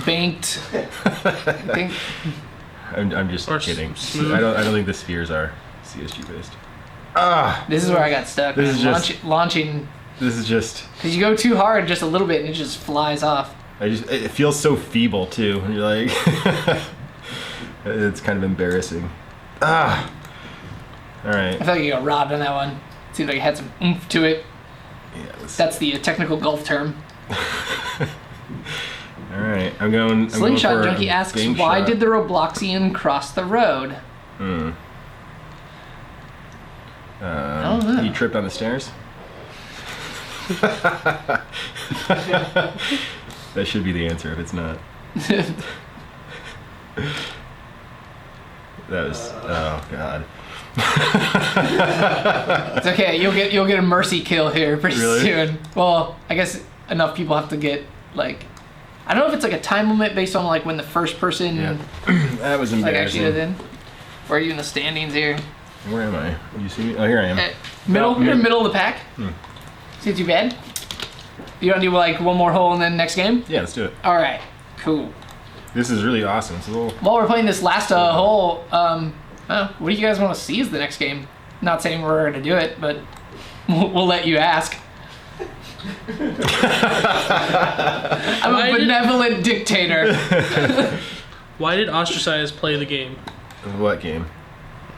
banked. I think I'm just Or kidding. smooth. I don't think the spheres are CSG based. this is where I got stuck. This is man. just- Launching This is just. because you go too hard just a little bit and it just flies off. It feels so feeble too. And you're like, it's kind of embarrassing. All right. I felt like you got robbed on that one. Seemed like it had some oomph to it. Yeah, let's That's the technical golf term. All right, I'm going. Slingshot I'm going for Junkie a asks, bank why shot. did the Robloxian cross the road? don't know. He tripped on the stairs. That should be the answer if it's not. That was. Oh God. It's okay. You'll get a mercy kill here pretty Really? soon. Well, I guess enough people have to get like, I don't know if it's like a time limit based on like when the first person Yeah. That was like embarrassing. actually did in. Where are you in the standings here? Where am I? Do you see me? Oh, here I am. Middle. Oh, You're mid- middle of the pack. See too bad. You don't do like one more hole and then next game. Yeah, let's do it. All right. Cool. This is really awesome. It's a little. While we're playing this last hole, what do you guys want to see as the next game? Not saying we're going to do it, but we'll let you ask. I'm a benevolent dictator. Why did Ostracize play the game? What game?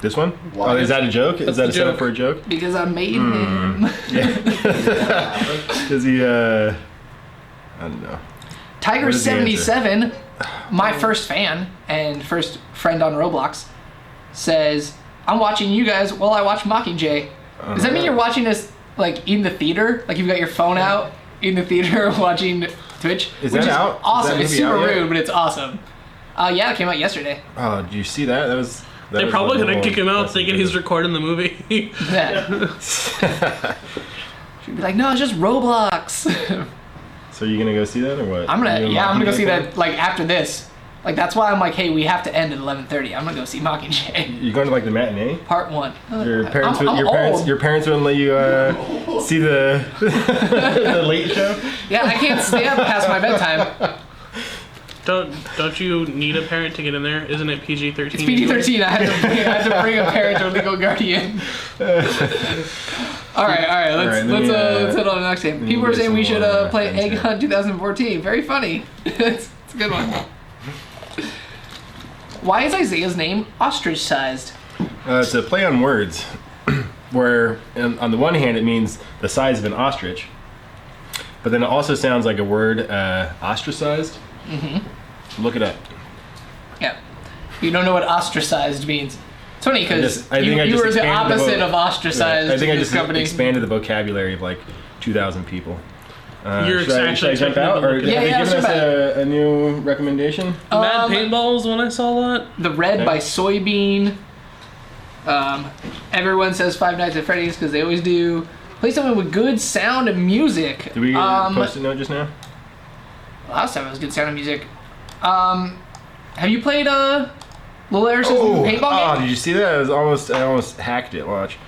This one? Why? Oh, is that a joke? Is that a the setup joke. for a joke? Because I made him. Does he? I don't know. Tiger What is the answer? 77, my first fan and first friend on Roblox, says, I'm watching you guys while I watch Mockingjay. Does that mean you're watching us like in the theater? Like you've got your phone out in the theater watching Twitch? Is which that is out? Is awesome. that It's movie super out yet? rude, but it's awesome. Yeah, it came out yesterday. Oh, did you see that? That was. They're probably gonna kick him out thinking he's recording the movie. That. She'd be like, no, it's just Roblox. So you gonna go see that or what? I'm gonna go see Mockingjay that like after this. Like that's why I'm like, hey, we have to end at 11:30. I'm gonna go see Mockingjay. You going to like the matinee? Part 1. Your parents, I'm old. your parents wouldn't let you see the the late show. Yeah, I can't stay up past my bedtime. Don't you need a parent to get in there? Isn't it PG-13? It's PG-13. I had to bring a parent or legal guardian. All right. Let's hit on the next game. me People are get saying we some should more play friends Egg here. Hunt 2014. Very funny. It's a good one. Why is Isaiah's name ostrich-sized? It's a play on words, where on the one hand it means the size of an ostrich, but then it also sounds like a word ostracized. Mm-hmm. Look it up. Yeah. You don't know what ostracized means. It's funny because I think I you just were the expanded the opposite vo- of ostracized I think in I this just company. expanded the vocabulary of like 2,000 people. You're Should I actually jump expecting out, them to or look have at they Yeah, given jump us a new recommendation? Mad Paintball was when I saw that. The Red by Soybean. Everyone says Five Nights at Freddy's because they always do. Play something with good sound and music. Did we get a post-it note just now? Last time it was good sound and music. Have you played Little Harrison's paintball game? Oh, did you see that? I almost hacked it. Watch.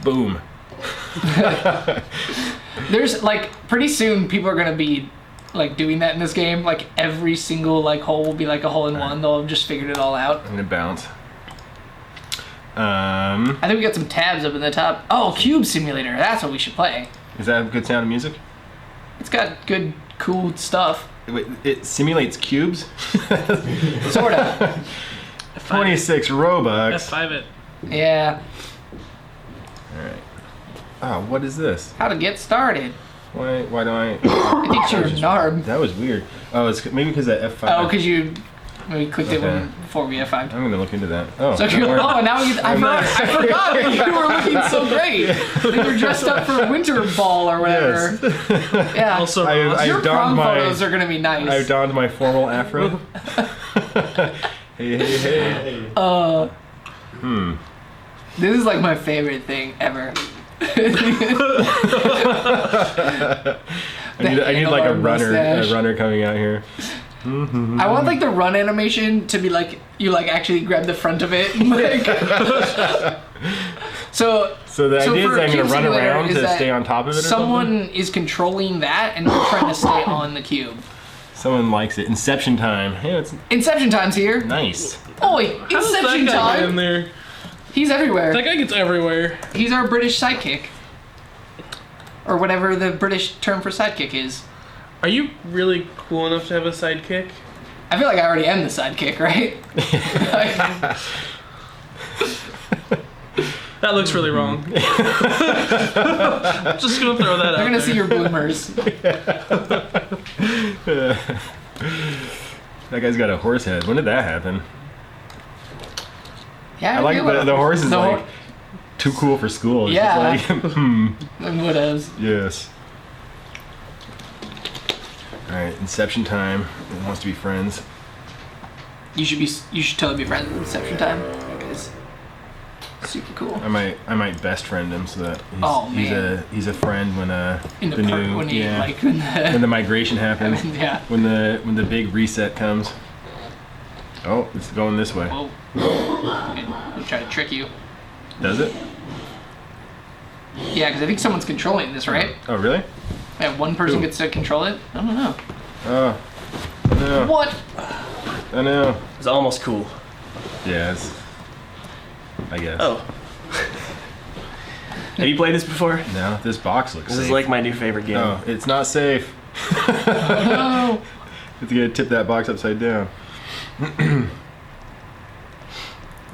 Boom. There's like pretty soon people are gonna be like doing that in this game. Like every single like hole will be like a hole in one. They'll have just figured it all out. I'm gonna bounce. I think we got some tabs up in the top. Oh, Cube Simulator. That's what we should play. Is that good sound and music? It's got good, cool stuff. Wait, it simulates cubes? Sorta. 26 Robux. F5 it. Yeah. Alright. Oh, what is this? How to get started. Why do I... I think you're a narb. That was weird. Oh, it's maybe because that F5... Oh, because you... We clicked it Okay. before we F5. I'm gonna look into that. Oh, So now we get, I forgot that you were looking so great. You were dressed up for a winter ball or whatever. Yes. Yeah. Also, I've Your prom donned my- photos are gonna be nice. I've donned my formal afro. Hey. This is like my favorite thing ever. I need like a runner coming out here. I want like the run animation to be like you like actually grab the front of it. Like, so the idea is for I'm Cube gonna run Simulator around is to that stay on top of it or someone is controlling that and you're trying to stay on the cube. Someone likes it. Inception time. Hey, it's Inception time's here. nice. Oi, how does that Inception guy get in time. there? He's everywhere. That guy gets everywhere. He's our British sidekick. Or whatever the British term for sidekick is. Are you really cool enough to have a sidekick? I feel like I already am the sidekick, right? That looks really wrong. Just gonna throw that out. They're gonna see your bloomers. That guy's got a horse head. When did that happen? Yeah, I like the horse is the like too cool for school. It's Yeah. just like, whatevs. yes. Alright, Inception time. It wants to be friends. You should totally be friends with Inception time. That guy's super cool. I might best friend him so that he's a friend when In the park when he like when when the migration happens. yeah. When the big reset comes. Oh, it's going this way. Whoa. He'll try to trick you. Does it? Yeah, because I think someone's controlling this, right? Oh, really? And one person gets to control it? I don't know. Oh. No. What? I know. It's almost cool. Yeah, I guess. Oh. Have you played this before? No, this box looks This safe. is like my new favorite game. Oh, it's not safe. No. It's gonna tip that box upside down.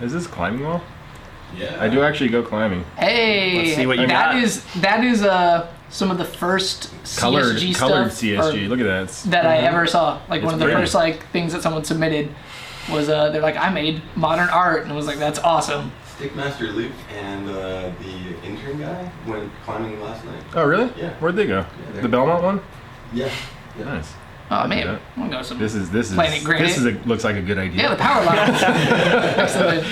Is this a climbing wall? Yeah. I do actually go climbing. Hey, Let's see what you that got. is some of the first Colored CSG CSG. stuff Look at that. It's, that I ever saw. Like It's one of the pretty. first like things that someone submitted was they're like, I made modern art, and I was like, that's awesome. Stickmasterluke and the intern guy went climbing last night. Oh, really? Yeah. Where'd they go? Yeah, The Belmont one? Yeah. Nice. Oh do man, that. I'm gonna go some. This is Planet Granite. looks like a good idea. Yeah, the power line. Excellent.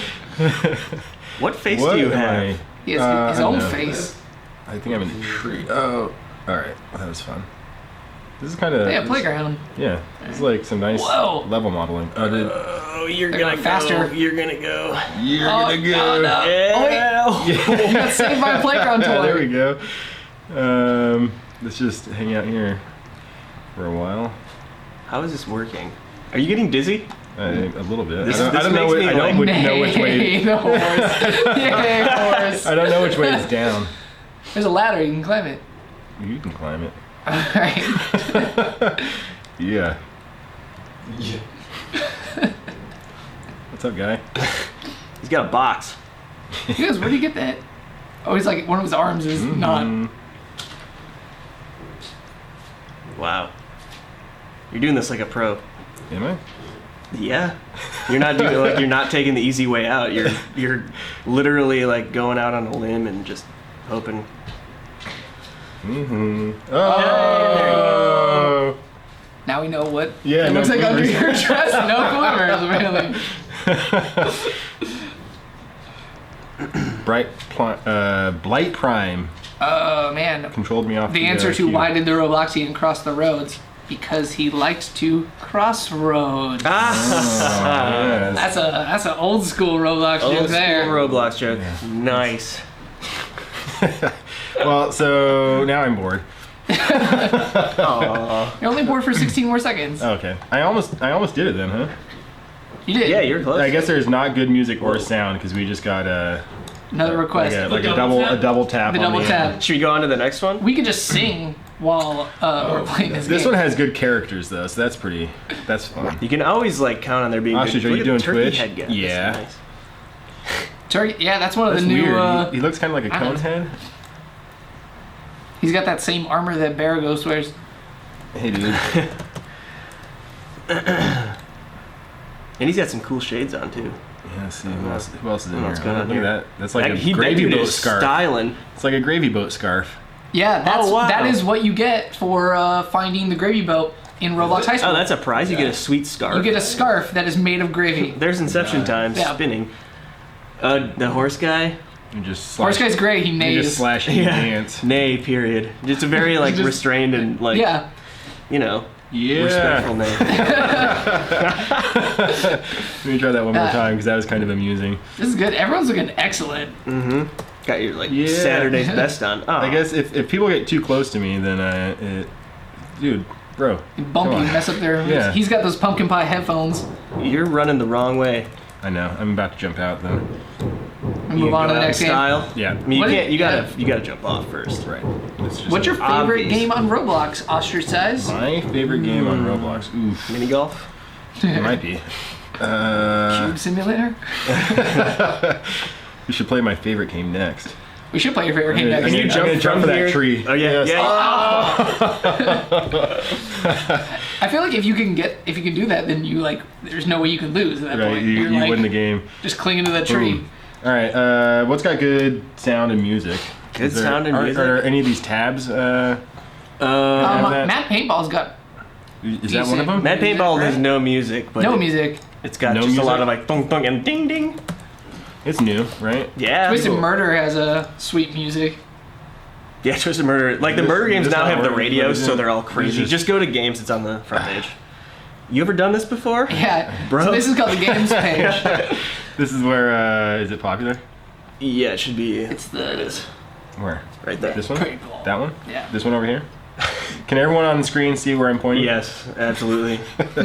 What face What do you am have? I? He has his I own know. face. I think I'm in a tree. Oh, all right. Well, that was fun. This is kind of Yeah, playground. Yeah, it's like some nice Whoa. level modeling. Oh, Oh, you're They're gonna going faster. go. You're gonna go. you're Oh, gonna go. no, no. Yeah. Oh, wait. You got saved by a playground toy. There we go. Let's just hang out here for a while. How is this working? Are you getting dizzy? A little bit. This I don't know. makes me I don't like- know which way. Nay, the horse. Yay, horse. I don't know which way is down. There's a ladder, you can climb it. You can climb it. Alright. Yeah. What's up, guy? He's got a box. He goes, where do you get that? Oh, he's like, one of his arms is not. Wow. You're doing this like a pro. Am I? Yeah. You're not doing like you're not taking the easy way out. You're literally like going out on a limb and just hoping. Mm-hmm. there you Oh. Now we know what Yeah, it no looks like under bloomers. your dress. No bloomers, really. Blight Prime Oh man. controlled me off. The answer to queue. why did the Robloxian cross the roads? Because he liked to crossroads. Yes. That's an old school Roblox joke Old there. school Roblox joke. Nice. Well, so now I'm bored. Aww. You're only bored for 16 more seconds. Okay, I almost did it then, huh? You did. Yeah, you're close. I guess there's not good music or sound because we just got Another request. like a double double tap? tap. The on double tap. Should we go on to the next one? We could just sing while we're playing this This game. one has good characters though, so that's fun. You can always like count on there being. Ostrich, good. are you Look at doing the turkey Twitch? head guy. Yeah. That's nice. Turkey. Yeah, that's one of That's the new. weird. He looks kind of like a I cone don't- head. He's got that same armor that Bear Ghost wears. Hey, dude. And he's got some cool shades on too. Yeah, let's see who else is in What's here? going on Look here? at that. That's like That a gravy dude boat is scarf. styling. It's like a gravy boat scarf. Yeah, that's Oh, wow. that is what you get for finding the gravy boat in Roblox High School. Oh, that's a prize. You get a sweet scarf. You get a scarf that is made of gravy. There's Inception time Yeah. spinning. The horse guy. You just Horse slash. guy's great. He You neighs. just slash and dance. Nay. Period. Just a very like Just- restrained and like Yeah. you know Yeah. respectful name. Let me try that one more time because that was kind of amusing. This is good. Everyone's looking excellent. Got your like Yeah. Saturday's best on. Oh. I guess if people get too close to me, then dude, bro. You bump Come you, on. mess up their. Yeah. He's got those pumpkin pie headphones. You're running the wrong way. I know. I'm about to jump out though. And move on to the Go out next in game. style. Yeah. I mean, you What can't. is- You gotta jump off first. Right. It's just What's your favorite obvious. game on Roblox? Ostracize? my favorite game on Roblox? Oof, Mini golf. it might be. Cube Simulator? We should play my favorite game next. We should play your favorite game I'm next. gonna jump from for that here? tree. Oh yeah. Yes. Yeah. I feel like if you can do that, then you like, there's no way you can lose at that Right, point. you You're like, win the game. just clinging to that tree. Boom. All right. What's got good sound and music? Good sound and music? Are any of these tabs? Have that? Matt Paintball's got Is that one of them? Mad Paintball has no music, but no music. it's got No just music? a lot of like thunk thunk and ding ding. It's new, right? Yeah. Twisted Murder has a sweet music. Yeah, Twisted Murder. Like the This- murder games this now not have the working, radios, but so it- they're all it's crazy. Just go to games. It's on the front page. You ever done this before? Yeah. Bro. So this is called the games page. This is where is it popular? Yeah, it should be. It's there. It the is Where? right there. This one? Paintball. That one? Yeah. This one over here? Can everyone on the screen see where I'm pointing? Yes, absolutely. Look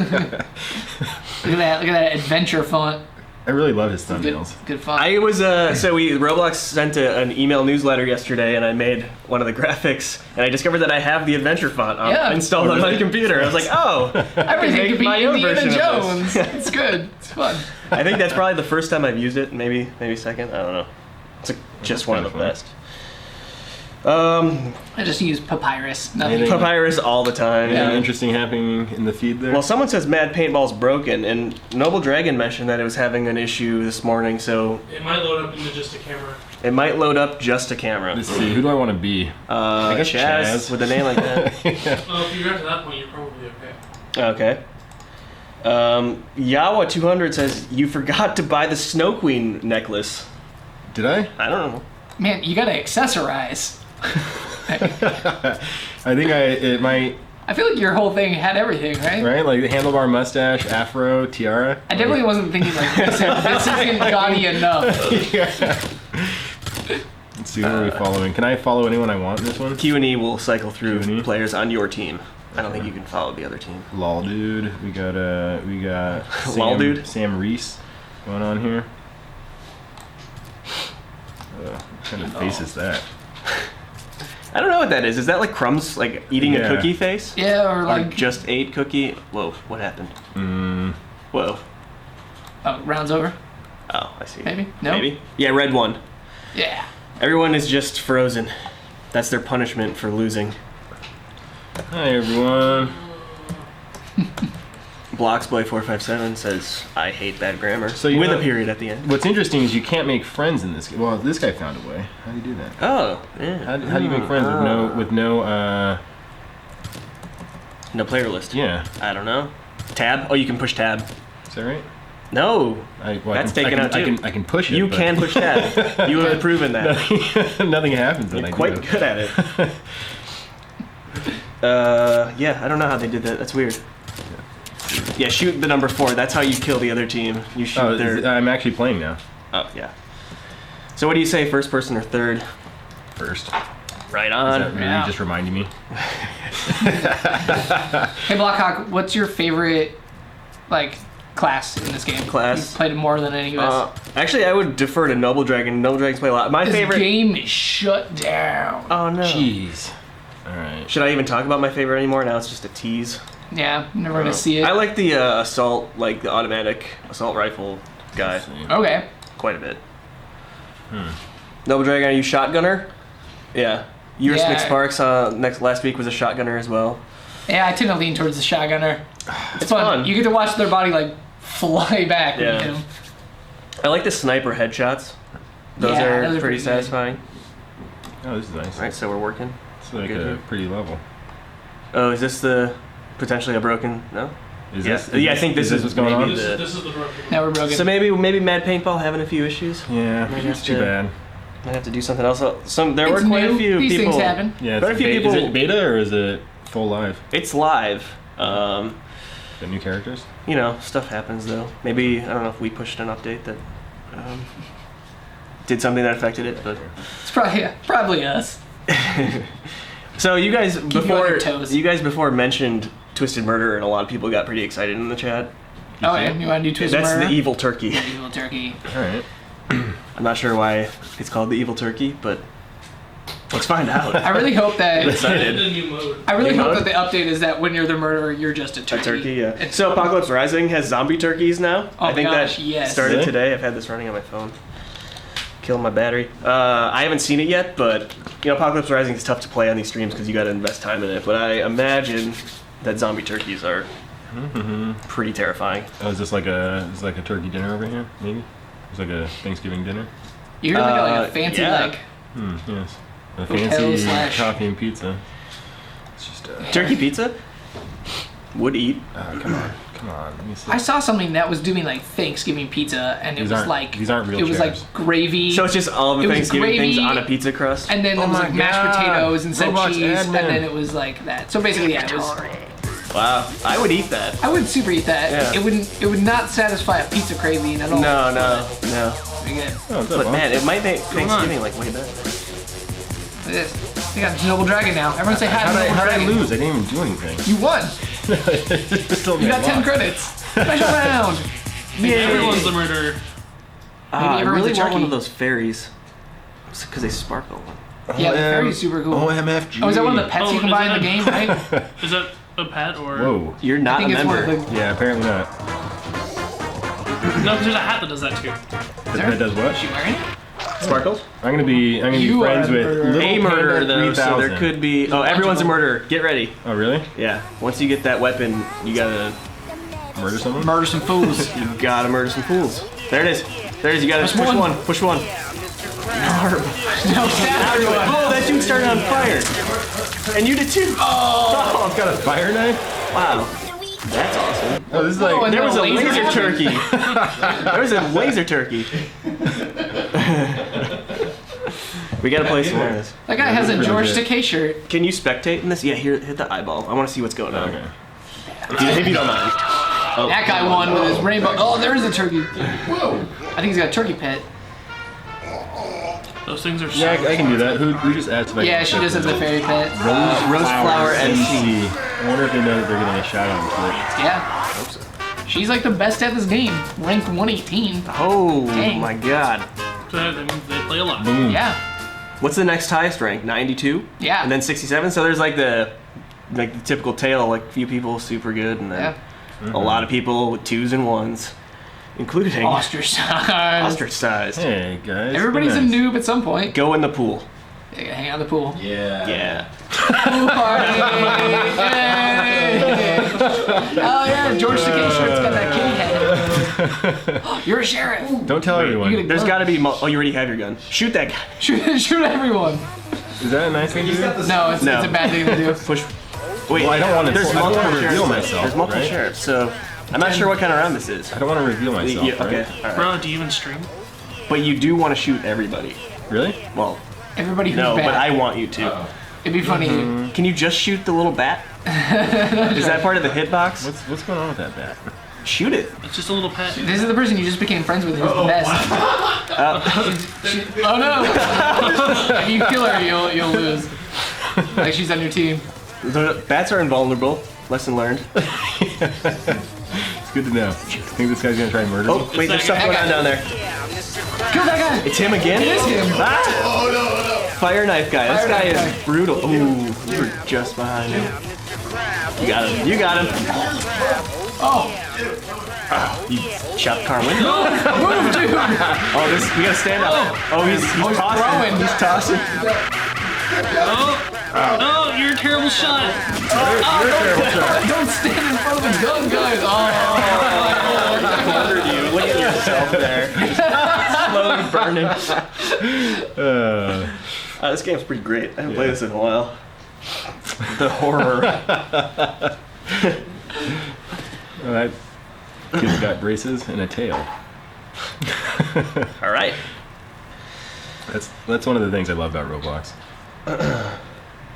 at that adventure font. I really love his Good, thumbnails. good font. I was Roblox sent an email newsletter yesterday, and I made one of the graphics, and I discovered that I have the adventure font installed on my computer. I was like, oh, Everything make could be my own Indiana version of Jones. this. It's good. It's fun. I think that's probably the first time I've used it. Maybe second. I don't know. It's just one of the kinda best. I just use Papyrus. Nothing. Anything- Papyrus all the time. Yeah. Anything interesting happening in the feed there? Well, someone says Mad Paintball's broken, and Noble Dragon mentioned that it was having an issue this morning, so It might load up into just a camera. it might load up just a camera. Let's see. Who do I want to be? I guess Chaz, Chaz. with a name like that. Well, if you got to that point, you're probably okay. Okay. Yawa200 says, you forgot to buy the Snow Queen necklace. Did I? I don't know. Man, you gotta accessorize. I think it might. I feel like your whole thing had everything, right? Right? Like the handlebar mustache, afro, tiara. I definitely wasn't thinking like this isn't gaudy enough. Let's see, what are we following? Can I follow anyone I want in this one? Q&E will cycle through Q&E? players on your team. I don't think you can follow the other team. Lol dude. We got Sam, Lol dude? Sam Reese going on here. What kind of face is that? I don't know what that is. Is that like Crumbs, like eating Yeah. a cookie face? Yeah, or Or like just ate cookie? Whoa, what happened? Whoa. rounds over. Oh, I see. Maybe? No? Maybe? Yeah, red one. Yeah. Everyone is just frozen. That's their punishment for losing. Hi everyone. Bloxboy457 says, I hate bad grammar. So you with know- a period at the end. What's interesting is you can't make friends in this game. Well, this guy found a way. How do you do that? Oh, yeah. How do you make friends with no No player list. Yeah. I don't know. Tab? Oh, you can push tab. Is that right? No. That's taken out too. I can push it. You can push tab. You have proven that. Nothing happens when You're I quite do it. good at it. Yeah, I don't know how they did that. That's weird. Yeah, shoot the number 4. That's how you kill the other team. You shoot their... I'm actually playing now. Oh, yeah. So what do you say, first person or third? First. Right on. Is that really just reminding me? Hey, Blackhawk, what's your favorite, like, class in this game? Class? You've played it more than any of us. Actually, I would defer to Noble Dragon. Noble Dragons play a lot. My This favorite... game is shut down. Oh, no. Jeez. All right. Should I even talk about my favorite anymore? Now it's just a tease. Yeah, I'm never gonna see it. I like the assault, like the automatic assault rifle guy. Okay. Quite a bit. Noble Dragon, are you shotgunner? Yeah. Yours Yeah. McSparks last week was a shotgunner as well. Yeah, I tend to lean towards the shotgunner. It's fun. You get to watch their body like fly back when Yeah. you hit them. I like the sniper headshots. Those Yeah, are those are pretty pretty good. satisfying. Oh, this is nice. Alright, so we're working. It's like Good a here. pretty level. Oh, is this the potentially a broken? No. Is Yeah. this? Yeah, I think this is what's going on? maybe the- This is the broken. Now we're broken. So maybe Mad Paintball having a few issues. Yeah, Might it's have too to- bad. Might have to do something else. There were It's quite new. a few These people. things happen. Yeah, Quite a few Is people. it beta or is it full live? It's live. The new characters? You know, stuff happens though. Maybe I don't know if we pushed an update that did something that affected it, but It's probably us. so you guys you on your toes. before mentioned Twisted Murder, and a lot of people got pretty excited in the chat. Oh, yeah. You want to do Twisted That's Murder? the evil turkey. Evil turkey. All right. I'm not sure why it's called the evil turkey, but let's find out. I really hope that. Excited. The new mode. I really New hope mode? that the update is that when you're the murderer, you're just a turkey. A turkey, yeah. It's- So Apocalypse Rising has zombie turkeys now. Oh I think gosh, that yes. started Really? today. I've had this running on my phone. Killing my battery. I haven't seen it yet, but you know, Apocalypse Rising is tough to play on these streams because you got to invest time in it. But I imagine that zombie turkeys are pretty terrifying. Oh, is this like a turkey dinner over here? Maybe. It's like a Thanksgiving dinner. You're like a fancy yeah. like. Yes. A Hotel fancy slash- coffee and pizza. It's just. Turkey pizza? Would eat. Come on. Let me see. I saw something that was doing like Thanksgiving pizza, and it These was aren't- like these aren't real It was chairs. like gravy. So it's just all It the was Thanksgiving things gravy, on a pizza crust? and then there was Oh like my mashed God. potatoes and said Roblox cheese, admin. and then it was like that. So basically, yeah, it was. Wow. I would eat that. I would super eat that. Yeah. It would not satisfy a pizza craving at all. No. Pretty good. Oh, what's up, But Bob? man, it might make Thanksgiving like way better. Look at this. We got Noble Dragon now. Everyone say hi to How'd Noble I Dragon. lose? I didn't even do anything. You won. You got 10 credits. Special round. Everyone's the murderer. I everyone's really a want one turkey. of those fairies because they sparkle. Yeah, the fairy's super cool. OMFG. Oh, is that one of the pets Oh, you can is buy in that- the game, right? Is that a pet or? Whoa. You're I not a think it's one member. of the. Yeah, apparently not. No, because there's a hat that does that too. That does what? Is she wearing it? Sparkles? I'm gonna be You friends are with murderer. Little A murderer Panda though, so 3000. there could be. Oh, everyone's a murderer. Get ready. Oh, really? Yeah. Once you get that weapon, you gotta Murder someone? Murder some fools. murder some fools. There it is. There it is. You gotta push one. one. Push one. No, stab everyone. Oh, that dude started on fire. And you did too. Oh, it's got a fire knife? Wow. That's awesome. Oh, this is like. and There the was a laser laser happened. turkey. There was a laser turkey. We gotta play some more of this. That guy has a Really George good. Takei shirt. Can you spectate in this? Yeah, here, hit the eyeball. I want to see what's going on. Okay. If you don't mind. Oh. That guy won with his rainbow. Oh, there is a turkey. Whoa. I think he's got a turkey pet. Those things are so. Yeah, I can do that. Who just asked if I Yeah, can she accept does have this? the fairy pet. Rose Flower MC. I wonder if they know that they're getting a shout out for it. Yeah. She's like the best at this game. Ranked 118. Oh Dang. my god. They play a lot. Boom. Yeah. What's the next highest rank? 92? Yeah. And then 67? So there's like the typical tale, like few people super good, and then a lot of people with 2s and 1s, including Ostracized. ostracized. Hey, guys. Everybody's be a nice. noob at some point. Go in the pool. They gotta hang out in the pool. Yeah. Yeah. Pool party! Yay! Oh yeah, George Takei shirt's got that kitty head. You're a sheriff. Don't tell everyone. You There's got to be. Oh, you already have your gun. Shoot that guy. Shoot everyone. Is that a nice thing to do? No, it's a bad thing to do. Push. Wait, Well, I don't want to. there's I don't want multiple to reveal sheriffs. myself. There's multiple right? sheriffs, so I'm not sure what kind of round this is. I don't want to reveal myself. Yeah, okay, Right? all right. Bro, do you even stream? But you do want to shoot everybody. Really? Well, Everybody who's no, bad. but I want you to. It'd be funny. Can you just shoot the little bat? Is that part of the hitbox? What's going on with that bat? Shoot it. It's just a little pet. This is the person you just became friends with who's the best. Oh no! If you kill her, you'll lose. Like she's on your team. The bats are invulnerable. Lesson learned. It's good to know. Think this guy's gonna try and murder me? Oh, wait, there's stuff going on down there. Kill that guy! It's him again? It is him! Ah! Fire knife guy. This Fire guy knife is guy. brutal. Ooh, you were just behind him. You got him. You got him. Oh! You shot Carwin. Move, dude! Oh, this, we gotta stand up. Oh, he's he's tossing. throwing. He's tossing. Oh, you're a terrible shot. Don't stand in front of the gun, guys! Oh! Look at yourself there. Slowly burning. This game's pretty great. I haven't played this in a while. The horror. That kid's got braces and a tail. All right. That's one of the things I love about Roblox.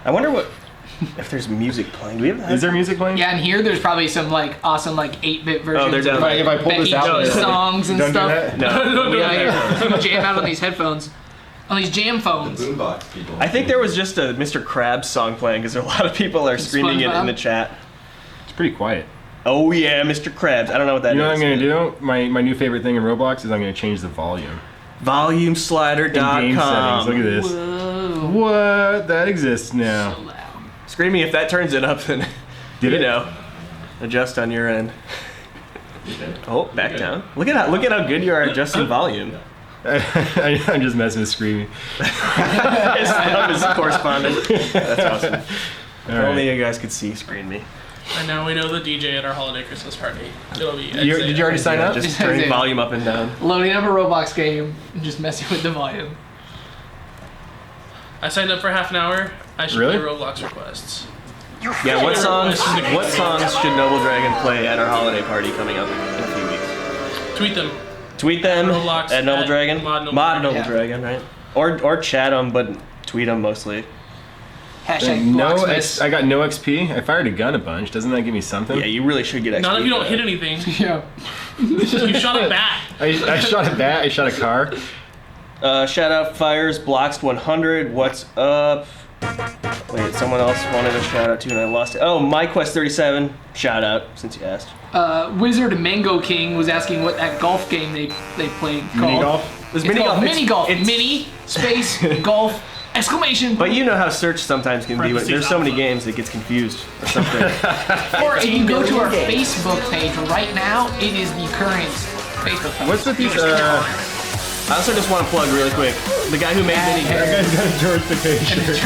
I wonder if there's music playing. Do we have that? Is there music playing? Yeah, and here there's probably some like awesome like 8-bit versions. Oh, they're down of, there. like, If I pull this Becky out, G songs and Don't do stuff. that. No. Yeah, here. You can jam out on these headphones. On these jam phones. Boombox people. I think there was just a Mr. Krabs song playing because a lot of people are screaming it in the chat. It's pretty quiet. Oh yeah, Mr. Krabs. I don't know what that is. You know what I'm gonna do? My new favorite thing in Roblox is I'm gonna change the volume. VolumeSlider.com. In game settings. Look at this. Whoa. What? That exists now. So loud. Screaming, if that turns it up, then Did it? adjust on your end. Oh, back down. Look at how good you are adjusting volume. I'm just messing with screaming. His thumb is corresponding. That's awesome. All If only right. you guys could see screen me. And now we know the DJ at our holiday Christmas party. It'll be. Did you already sign up? Just turning volume up and down. Loading up a Roblox game and just messing with the volume. I signed up for half an hour. I should Really? play Roblox requests. Yeah, what songs should Noble Dragon play at our holiday party coming up in a few weeks? Tweet them. Tweet them Roblox at Noble at Dragon. Mod Noble Mod Dragon. Noble Dragon, right? Or chat them, but tweet them mostly. Hashtag No, Blocksmith. I got no XP. I fired a gun a bunch. Doesn't that give me something? Yeah, you really should get XP. Not if you don't for hit that. anything. Yeah. You shot a bat. I shot a bat. I shot a car. Shout out Fires Blocks 100. What's up? Wait, someone else wanted a shout out too, and I lost it. Oh, MyQuest37. Shout out since you asked. Wizard Mango King was asking what that golf game they played called. Mini golf. There's It's called mini golf. it's- Mini space golf exclamation. But you know how search sometimes can be. When Parentheses there's so many alpha. games it gets confused or something. Or if you go to our Facebook page right now, it is the current Facebook post. What's with these? I also just want to plug really quick the guy who made mini That guy's got a George Takei shirt.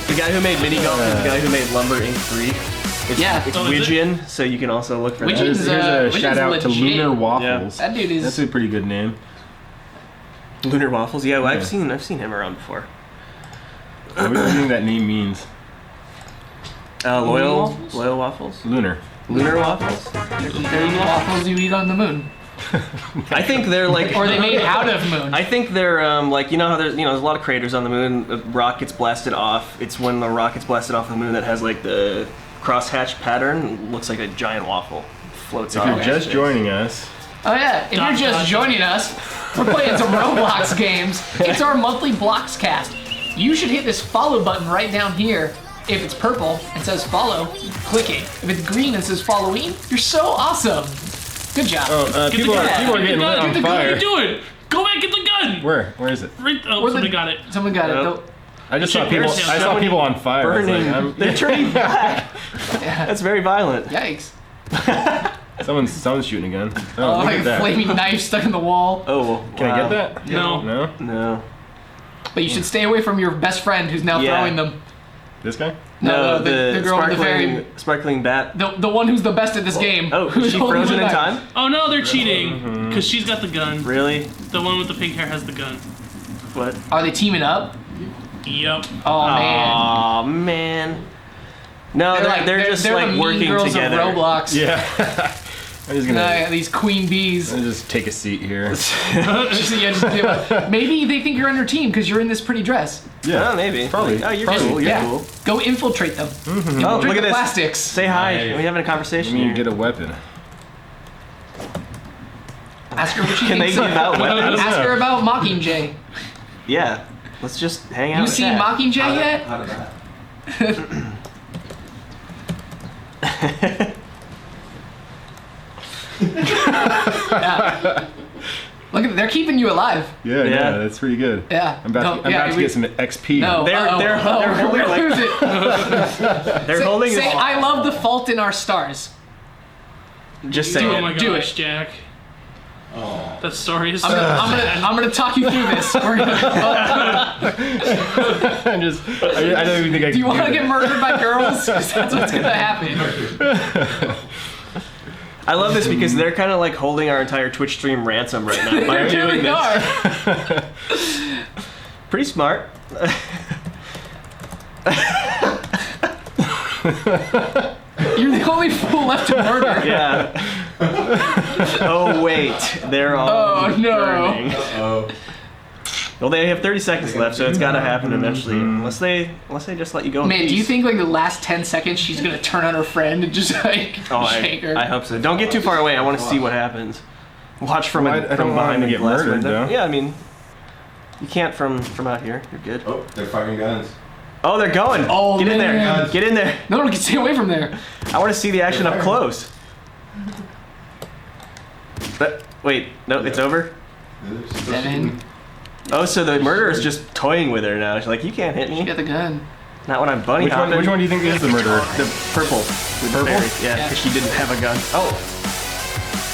the guy who made mini golf is the guy who made Lumber Inc. 3. Yeah. It's Oh, is it? Widgeon, so you can also look for Widgeon? that. Here's a Which is shout out to legit. Lunar Waffles. That dude is. That's a pretty good name. Lunar Waffles. Yeah, well, Yeah. I've seen him around before. What do you think that name means? Loyal Waffles? Waffles. Lunar. Lunar Waffles. They're the waffles you eat on the moon. I think they're like. Or they made out of moon. I think they're like, you know how there's a lot of craters on the moon. The rock gets blasted off. It's when the rock gets blasted off the moon that has like the crosshatch pattern. Looks like a giant waffle. Floats If off. you're just joining us, Oh yeah, if you're just joining us, we're playing some Roblox games. It's our monthly Blocks cast. You should hit this follow button right down here. If it's purple and says follow, click it. If it's green and says following, you're so awesome. Good job. people are getting lit on What are fire. you doing? Go back, get the gun. Where is it? Right, oh, Where's somebody the- got it. Someone got it. Yep. Go- I just saw people. Here's him. I saw people on fire. I was Burning. like, I'm- They're turning black. That's very violent. Yikes. someone's shooting a gun. Oh, Oh, look like at a that. flaming knife stuck in the wall. Oh, Can I wow. get that? No. No. No. But you should stay away from your best friend who's now Yeah. throwing them. This guy? No, the girl with the fairy. sparkling bat. The one who's the best at this game. Oh, Who's is she holding frozen the in knife. time? Oh no, they're cheating. Because she's got the gun. Really? The one with the pink hair has the gun. What? Are they teaming up? Yep. Oh man. Aw, man. No, they're just they're like the mean working girls together. of Roblox. Yeah. I'm just gonna. These queen bees. Just take a seat here. Maybe they think you're on their team because you're in this pretty dress. Yeah, maybe. Probably. Like, oh, you're Probably. cool. You're Yeah. cool. Go infiltrate them. Oh, Infiltrate look at the this. plastics. Say hi. Are we having a conversation? I mean, here? get a weapon. Ask her what she Can they thinks. give out weapons? Ask her about Mockingjay. Yeah. Let's just hang out. You with seen that. Mockingjay yet? How did that? Yeah. Look at they're keeping you alive. Yeah, Yeah. that's pretty good. Yeah. I'm about to get some XP. No. They're We're holding gonna like lose it. they're holding. Say, this- I love the fault in our stars. Just say Do Oh it. my Do gosh, it. Jack. Oh. That story is. I'm gonna talk you through this. We're gonna, I don't even think I do you can want to get that. murdered by girls? 'Cause that's what's gonna happen. I love this because they're kind of like holding our entire Twitch stream ransom right now by They doing really this. are. Pretty smart. You're the only fool left to murder. Yeah. Oh wait, they're all Oh, no. burning. Uh-oh. Well, they have 30 seconds left, so it's got to happen eventually. Unless they just let you go. in Man, do you peace. think like the last 10 seconds she's gonna turn on her friend and just like Oh, shake her? I hope so. Don't get too far away. I want to see what happens. Watch from Well, I from don't want behind them the to get glass murdered, window. though. Yeah, I mean, you can't from out here. You're good. Oh, they're firing guns. Oh, they're going. Oh, get in there. man. Get in there. No one can stay away from there. I want to see the action up close. Wait, no, it's over. They're supposed to 7. be- Oh, so the murderer's just toying with her now. She's like, you can't hit You me. got the gun. Not when I'm bunny Which hopping. one do you think is the murderer? The purple. With Purple? berries. Yeah, Yeah. because she didn't have a gun. Oh.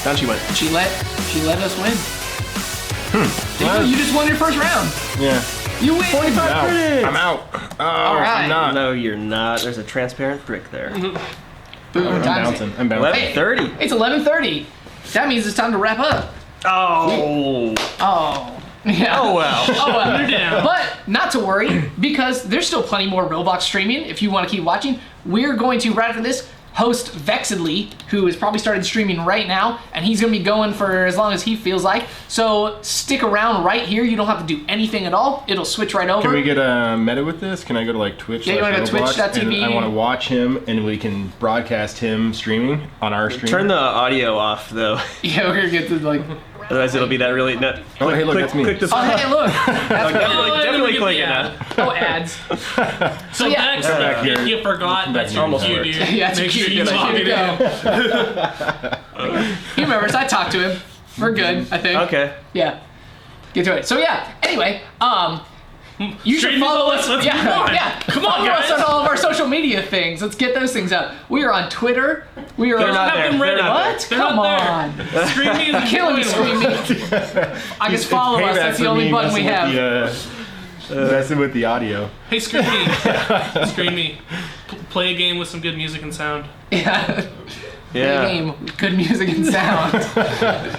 Down she went. She let us win. Well, You just won your first round. Yeah. You win. 45 Out. credits. I'm out. Oh, right. I'm not. No, you're not. There's a transparent brick there. Boom, I'm time's bouncing. it. I'm bouncing. 11:30. It's 11:30. That means it's time to wrap up. Oh. Oh. Yeah. Oh well. Oh well. Put her down. But not to worry, because there's still plenty more Roblox streaming if you want to keep watching. We're going to, right after this, host Vexedly, who has probably started streaming right now, and he's going to be going for as long as he feels like. So stick around right here. You don't have to do anything at all. It'll switch right over. Can we get a meta with this? Can I go to like Twitch? Yeah, you wanna go to Roblox, twitch.tv? and I want to watch him, and we can broadcast him streaming on our stream. Turn the audio off though. Yeah, we're going to get to like... Otherwise it'll be that really. No, Oh, hey, look, click, that's me. Click this Oh, one. hey, look. That's Definitely click it Yeah. now. no ads. So yeah. Vex, back here. if you forgot, that's your Almost cue, worked. dude. Yeah, it's Make cute. sure you Good talk idea. it in. He remembers. I talked to him. We're good, I think. Okay. Yeah. Get to it. So yeah. Anyway, you should Straight follow into us. it. Let's Yeah, move on. yeah. Come on, follow us guys. on all of our social media things. Let's get those things up. We are on Twitter. We are. They're not Have there. them They're ready. not What? They're Come not on. there. Screaming is Killing me, enjoyable. screaming. I guess follow us. That's the only button we have. Messing with the audio. Hey, Scream Me. Scream Me. Play a game with some good music and sound. Yeah. Play a Yeah. game with good music and sound.